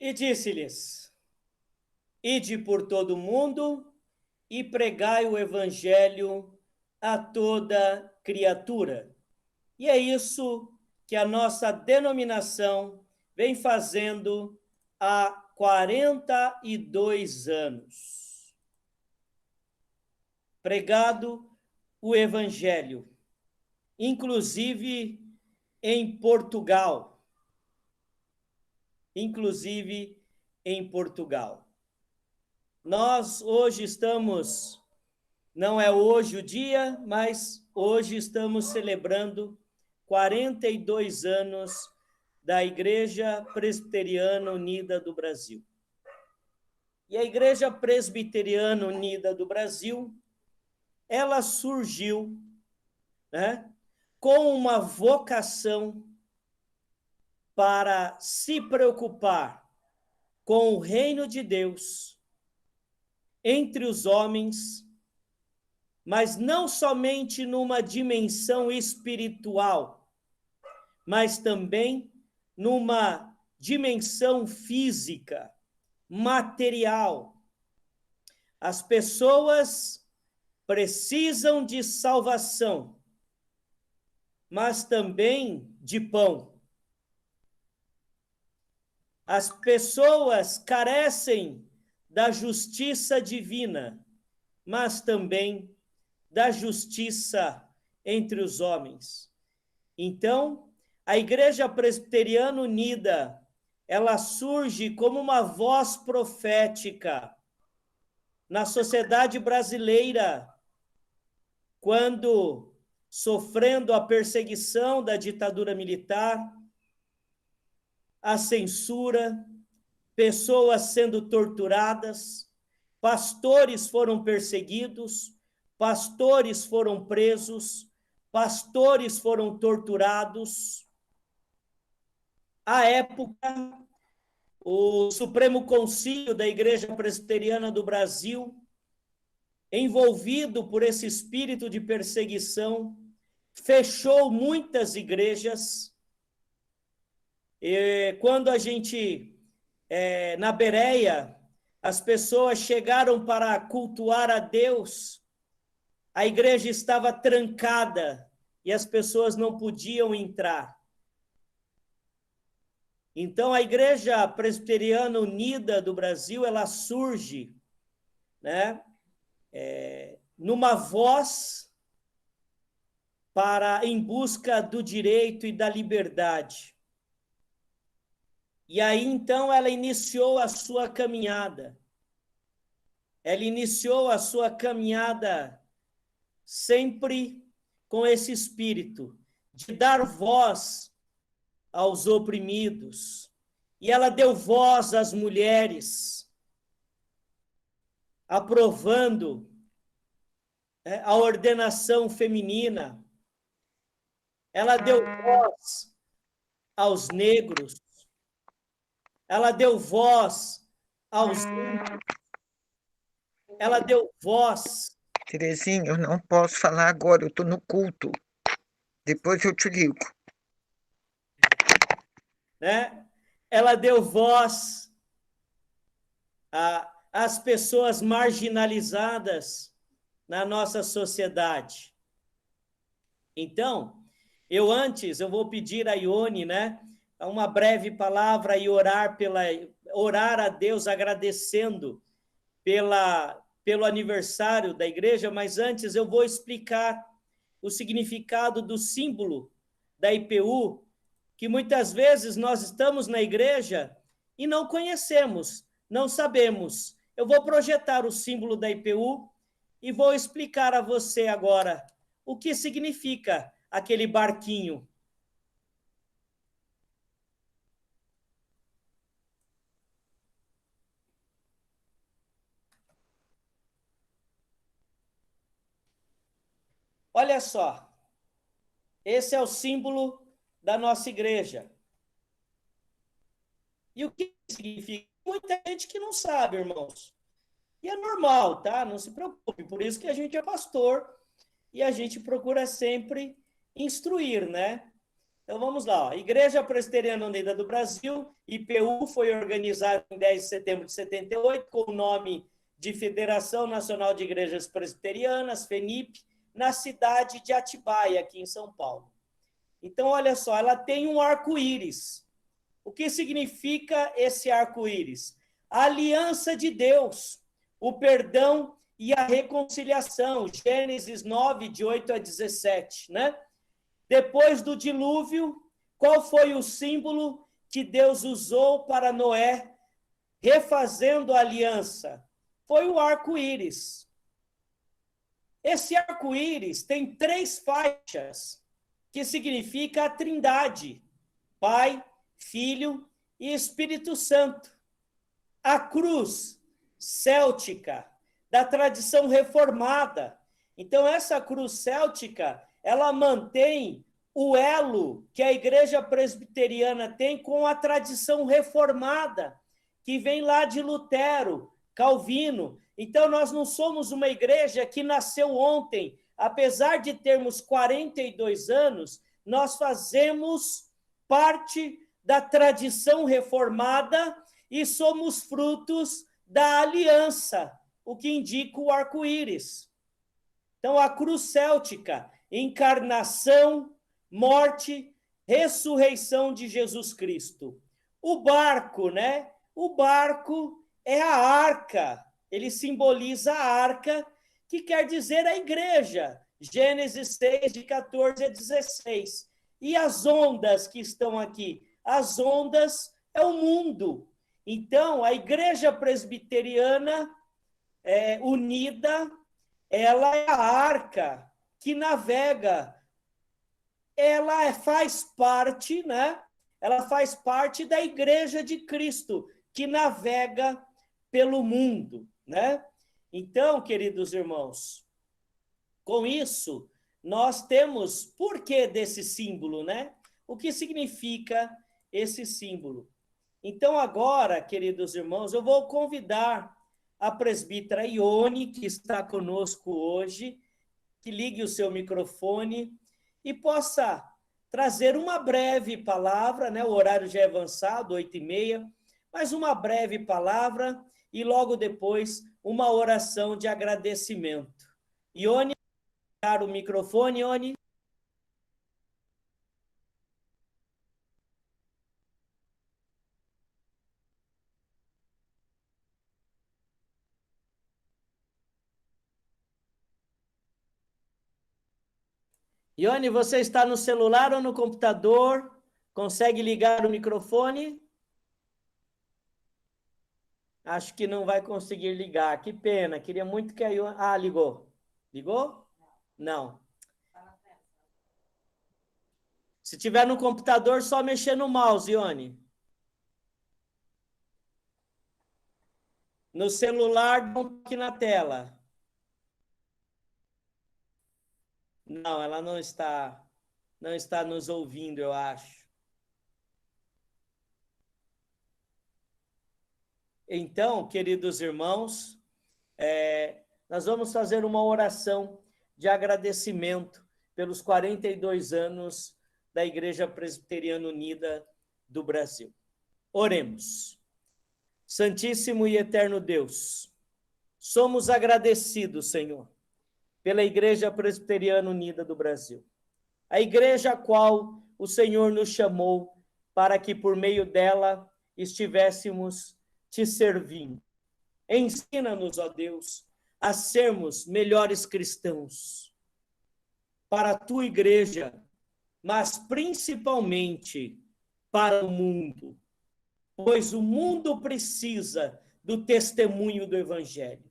E disse-lhes: Ide por todo o mundo e pregai o evangelho a toda criatura. E é isso que a nossa denominação vem fazendo há 42 anos. Pregado o evangelho, inclusive em Portugal. Nós hoje estamos, não é hoje o dia, mas hoje estamos celebrando 42 anos da Igreja Presbiteriana Unida do Brasil. E a Igreja Presbiteriana Unida do Brasil, ela surgiu, né, com uma vocação para se preocupar com o reino de Deus entre os homens, mas não somente numa dimensão espiritual, mas também numa dimensão física, material. As pessoas precisam de salvação, mas também de pão. as pessoas carecem da justiça divina, mas também da justiça entre os homens. Então, a Igreja Presbiteriana Unida, ela surge como uma voz profética na sociedade brasileira, quando, sofrendo a perseguição da ditadura militar, a censura, pessoas sendo torturadas, pastores foram perseguidos, pastores foram presos, pastores foram torturados. À época, o Supremo Concílio da Igreja Presbiteriana do Brasil, envolvido por esse espírito de perseguição, fechou muitas igrejas. E quando a gente, na Bereia, as pessoas chegaram para cultuar a Deus, a igreja estava trancada e as pessoas não podiam entrar. Então, a Igreja Presbiteriana Unida do Brasil, ela surge, né, numa voz em busca do direito e da liberdade. E aí, então, ela iniciou a sua caminhada. Ela iniciou a sua caminhada sempre com esse espírito de dar voz aos oprimidos. E ela deu voz às mulheres, aprovando a ordenação feminina. Ela deu voz aos negros. Ela deu voz aos índios. Ela deu voz. Terezinha, eu não posso falar agora, eu estou no culto. Depois eu te ligo. Né? Ela deu voz às pessoas marginalizadas na nossa sociedade. Então, eu vou pedir a Ione, né, uma breve palavra e orar a Deus agradecendo pelo aniversário da igreja, mas antes eu vou explicar o significado do símbolo da IPU, que muitas vezes nós estamos na igreja e não conhecemos, não sabemos. Eu vou projetar o símbolo da IPU e vou explicar a você agora o que significa aquele barquinho. Olha só, esse é o símbolo da nossa igreja. E o que significa? Muita gente que não sabe, irmãos. E é normal, tá? Não se preocupe. Por isso que a gente é pastor e a gente procura sempre instruir, né? Então vamos lá. Ó. Igreja Presbiteriana Unida do Brasil, IPU, foi organizada em 10 de setembro de 78 com o nome de Federação Nacional de Igrejas Presbiterianas, FENIP, na cidade de Atibaia, aqui em São Paulo. Então, olha só, ela tem um arco-íris. O que significa esse arco-íris? A aliança de Deus, o perdão e a reconciliação. Gênesis 9, de 8 a 17, né? Depois do dilúvio, qual foi o símbolo que Deus usou para Noé, refazendo a aliança? Foi o arco-íris. Esse arco-íris tem 3 faixas, que significa a Trindade, Pai, Filho e Espírito Santo. A cruz céltica, da tradição reformada. Então, essa cruz céltica, ela mantém o elo que a Igreja Presbiteriana tem com a tradição reformada, que vem lá de Lutero, Calvino. Então, nós não somos uma igreja que nasceu ontem. Apesar de termos 42 anos, nós fazemos parte da tradição reformada e somos frutos da aliança, o que indica o arco-íris. Então, a cruz céltica, encarnação, morte, ressurreição de Jesus Cristo. O barco, né? O barco é a arca, ele simboliza a arca, que quer dizer a igreja. Gênesis 6, de 14 a 16. E as ondas que estão aqui? As ondas é o mundo. Então, a igreja presbiteriana unida, ela é a arca que navega. Ela faz parte, né? Ela faz parte da igreja de Cristo, que navega pelo mundo, né? Então, queridos irmãos, com isso, nós temos porquê desse símbolo, né? O que significa esse símbolo? Então, agora, queridos irmãos, eu vou convidar a presbítera Ione, que está conosco hoje, que ligue o seu microfone e possa trazer uma breve palavra, né? O horário já é avançado, 8h30, mas uma breve palavra e logo depois uma oração de agradecimento. Ione, ligar o microfone, Ione. Ione, você está no celular ou no computador? Consegue ligar o microfone? Acho que não vai conseguir ligar. Que pena. Queria muito que a Ione... Ah, ligou. Ligou? Não. Se tiver no computador, só mexer no mouse, Ione. No celular, dá um toque na tela. Não, ela não está nos ouvindo, eu acho. Então, queridos irmãos, nós vamos fazer uma oração de agradecimento pelos 42 anos da Igreja Presbiteriana Unida do Brasil. Oremos. Santíssimo e eterno Deus, somos agradecidos, Senhor, pela Igreja Presbiteriana Unida do Brasil, a igreja a qual o Senhor nos chamou para que por meio dela estivéssemos te servindo. Ensina-nos, ó Deus, a sermos melhores cristãos para a tua igreja, mas principalmente para o mundo, pois o mundo precisa do testemunho do Evangelho.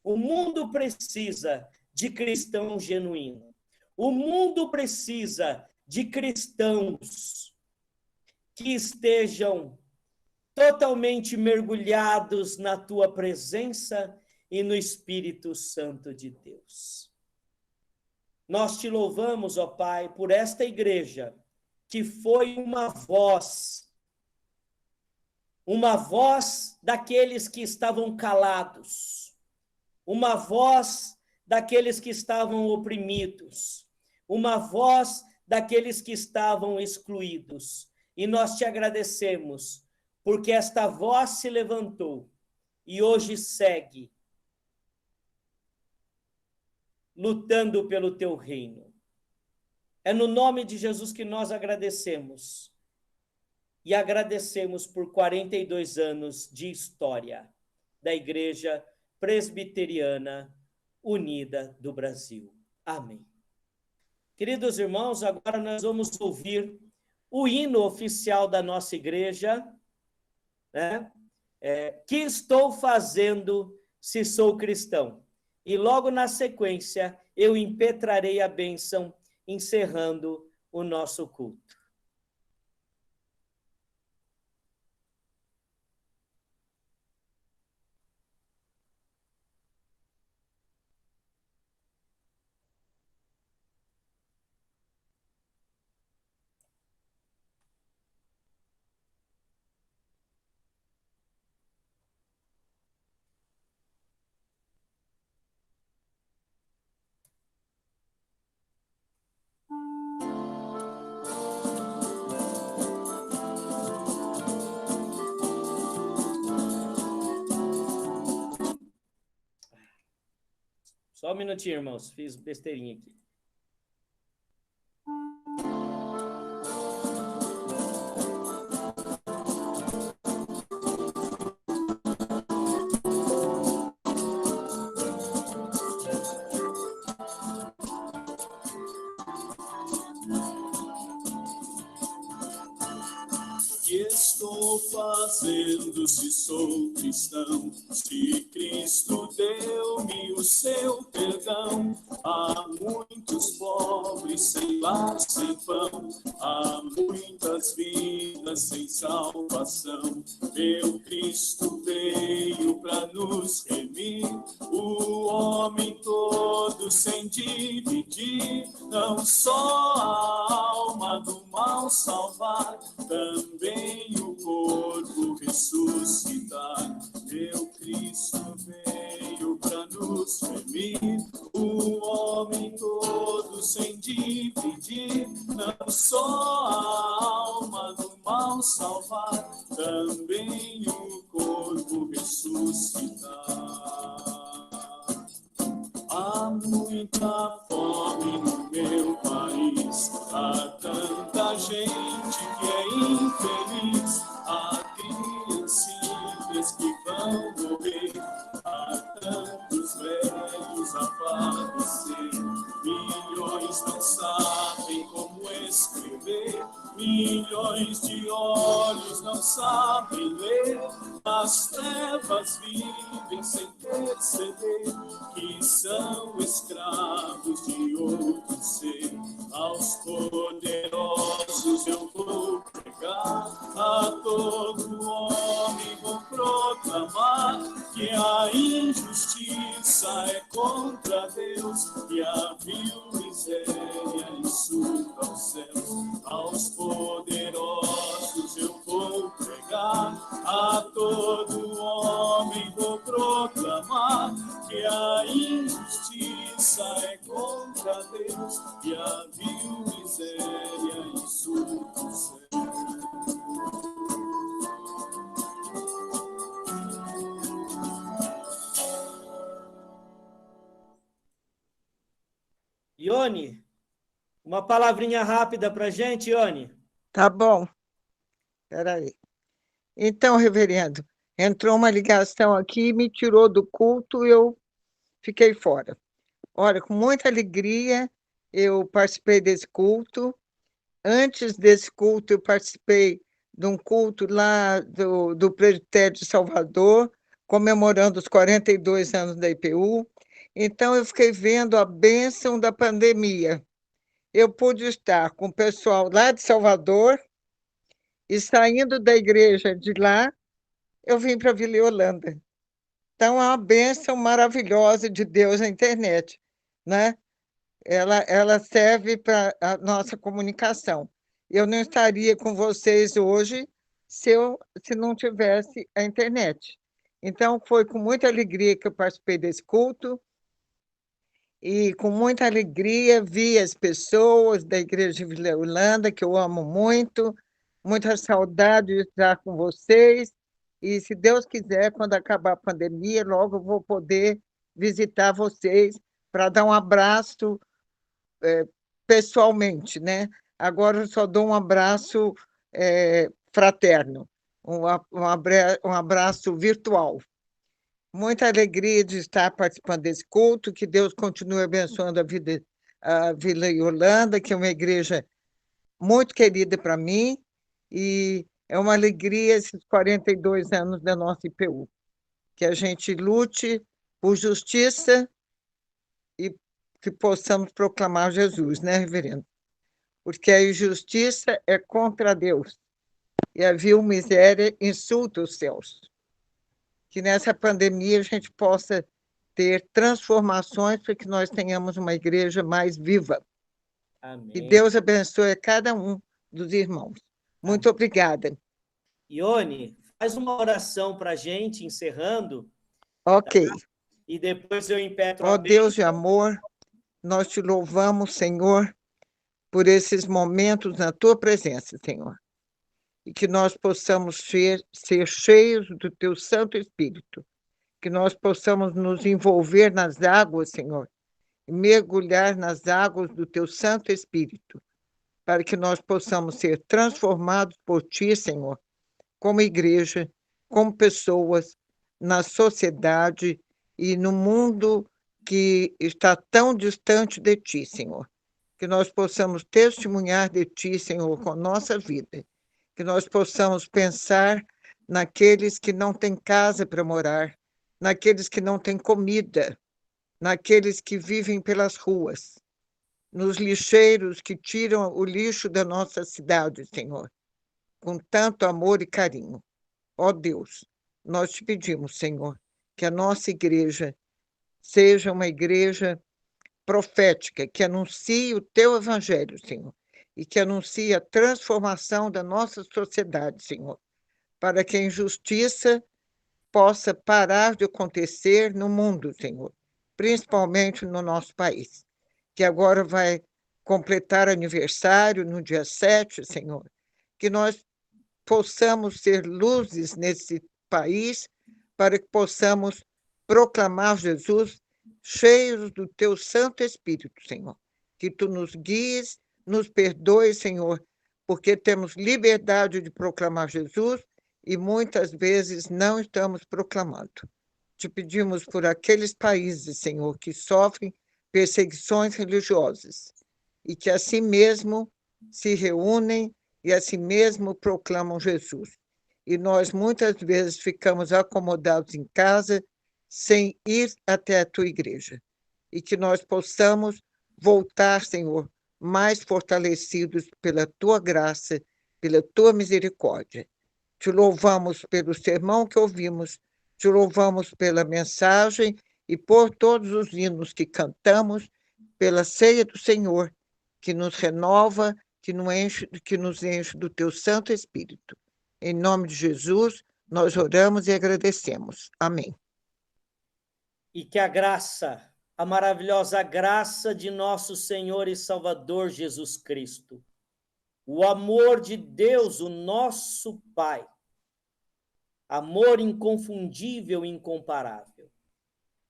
O mundo precisa de cristão genuíno. O mundo precisa de cristãos que estejam totalmente mergulhados na tua presença e no Espírito Santo de Deus. Nós te louvamos, ó Pai, por esta igreja que foi uma voz daqueles que estavam calados, uma voz daqueles que estavam oprimidos, uma voz daqueles que estavam excluídos. E nós te agradecemos, porque esta voz se levantou e hoje segue lutando pelo teu reino. É no nome de Jesus que nós agradecemos. E agradecemos por 42 anos de história da Igreja Presbiteriana Unida do Brasil. Amém. Queridos irmãos, agora nós vamos ouvir o hino oficial da nossa igreja, né? Que estou fazendo se sou cristão? E logo na sequência eu impetrarei a bênção, encerrando o nosso culto. Só um minutinho, irmãos. Fiz besteirinha aqui. vou fazendo se sou cristão? Se Cristo deu-me o seu perdão, há muitos pobres sem lar, sem pão, há muitas vidas sem salvação. Meu Cristo veio para nos remir, o homem todo sem dividir, não só a alma do mal salvar, também o corpo ressuscitar. Meu Cristo veio para nos remir, o homem todo sem dividir, não só a alma do mal salvar, também o corpo ressuscitar. Há muita fome no meu país, há tanta gente que é infeliz, há criancinhas que vão morrer, há tantos velhos a padecer, milhões não sabem como escrever, milhões de olhos não sabem ler, as trevas vivem sem perceber que são escravos de outro ser. Aos poderosos eu vou pregar, a todo homem vou proclamar que a injustiça é contra Deus e a vil miséria insulta os céus. Aos poderosos eu vou pregar, a todo homem vou proclamar que a injustiça é contra Deus e a vil miséria insulta o céu. Ione, uma palavrinha rápida para a gente, Ione. Tá bom. Espera aí. Então, reverendo, entrou uma ligação aqui, me tirou do culto e eu fiquei fora. Olha, com muita alegria, eu participei desse culto. Antes desse culto, eu participei de um culto lá do Presbitério de Salvador, comemorando os 42 anos da IPU. Então, eu fiquei vendo a bênção da pandemia. Eu pude estar com o pessoal lá de Salvador e, saindo da igreja de lá, eu vim para Vila Yolanda. Então, é uma bênção maravilhosa de Deus na internet, né? Ela serve para a nossa comunicação. Eu não estaria com vocês hoje se não tivesse a internet. Então, foi com muita alegria que eu participei desse culto e com muita alegria vi as pessoas da Igreja de Vila Yolanda, que eu amo muito, muita saudade de estar com vocês. E, se Deus quiser, quando acabar a pandemia, logo eu vou poder visitar vocês para dar um abraço pessoalmente, né? Agora eu só dou um abraço fraterno, um abraço virtual. Muita alegria de estar participando desse culto, que Deus continue abençoando a Vila Yolanda, que é uma igreja muito querida para mim, e é uma alegria esses 42 anos da nossa IPU. Que a gente lute por justiça e que possamos proclamar Jesus, né, reverendo? Porque a injustiça é contra Deus e a vil miséria insulta os céus. Que nessa pandemia a gente possa ter transformações para que nós tenhamos uma igreja mais viva. Amém. Que Deus abençoe a cada um dos irmãos. Muito obrigada. Ione, faz uma oração para a gente, encerrando. Ok. Tá? E depois eu impetro Ó Deus de amor, nós te louvamos, Senhor, por esses momentos na tua presença, Senhor. E que nós possamos ser cheios do teu Santo Espírito. Que nós possamos nos envolver nas águas, Senhor, e mergulhar nas águas do teu Santo Espírito, para que nós possamos ser transformados por ti, Senhor, como igreja, como pessoas, na sociedade e no mundo que está tão distante de ti, Senhor. Que nós possamos testemunhar de ti, Senhor, com a nossa vida. que nós possamos pensar naqueles que não têm casa para morar, naqueles que não têm comida, naqueles que vivem pelas ruas, nos lixeiros que tiram o lixo da nossa cidade, Senhor, com tanto amor e carinho. Ó Deus, nós te pedimos, Senhor, que a nossa igreja seja uma igreja profética, que anuncie o teu evangelho, Senhor, e que anuncie a transformação da nossa sociedade, Senhor, para que a injustiça possa parar de acontecer no mundo, Senhor, principalmente no nosso país, que agora vai completar aniversário no dia 7, Senhor, que nós possamos ser luzes nesse país, para que possamos proclamar Jesus cheios do teu Santo Espírito, Senhor. Que tu nos guies, nos perdoe, Senhor, porque temos liberdade de proclamar Jesus e muitas vezes não estamos proclamando. Te pedimos por aqueles países, Senhor, que sofrem perseguições religiosas e que assim mesmo se reúnem e assim mesmo proclamam Jesus. E nós muitas vezes ficamos acomodados em casa sem ir até a tua igreja. E que nós possamos voltar, Senhor, mais fortalecidos pela tua graça, pela tua misericórdia. Te louvamos pelo sermão que ouvimos, te louvamos pela mensagem e por todos os hinos que cantamos, pela ceia do Senhor, que nos renova, que nos enche do teu Santo Espírito. Em nome de Jesus, nós oramos e agradecemos. Amém. E que a graça, a maravilhosa graça de nosso Senhor e Salvador Jesus Cristo, o amor de Deus, o nosso Pai, amor inconfundível e incomparável,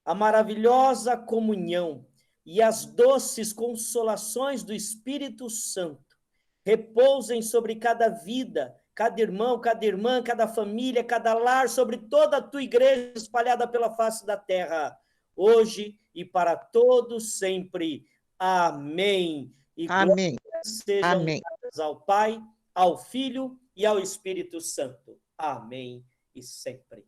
a maravilhosa comunhão e as doces consolações do Espírito Santo repousem sobre cada vida, cada irmão, cada irmã, cada família, cada lar, sobre toda a tua igreja espalhada pela face da terra, hoje e para todos sempre. Amém. E Amém. sejam Amém. dadas ao Pai, ao Filho e ao Espírito Santo. Amém e sempre.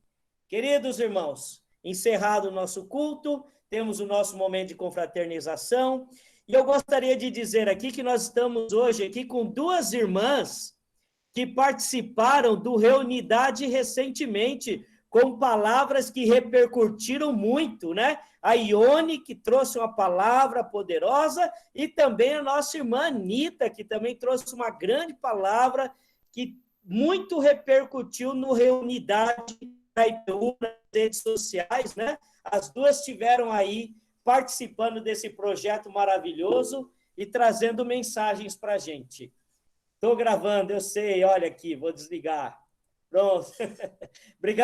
Queridos irmãos, encerrado o nosso culto, temos o nosso momento de confraternização, e eu gostaria de dizer aqui que nós estamos hoje aqui com duas irmãs que participaram do Reunidade recentemente, com palavras que repercutiram muito, né? A Ione, que trouxe uma palavra poderosa, e também a nossa irmã Anitta, que também trouxe uma grande palavra que muito repercutiu no Reunidade da IPU, nas redes sociais, né? As duas estiveram aí participando desse projeto maravilhoso e trazendo mensagens para a gente. Estou gravando, eu sei, olha aqui, vou desligar. Pronto. Obrigado.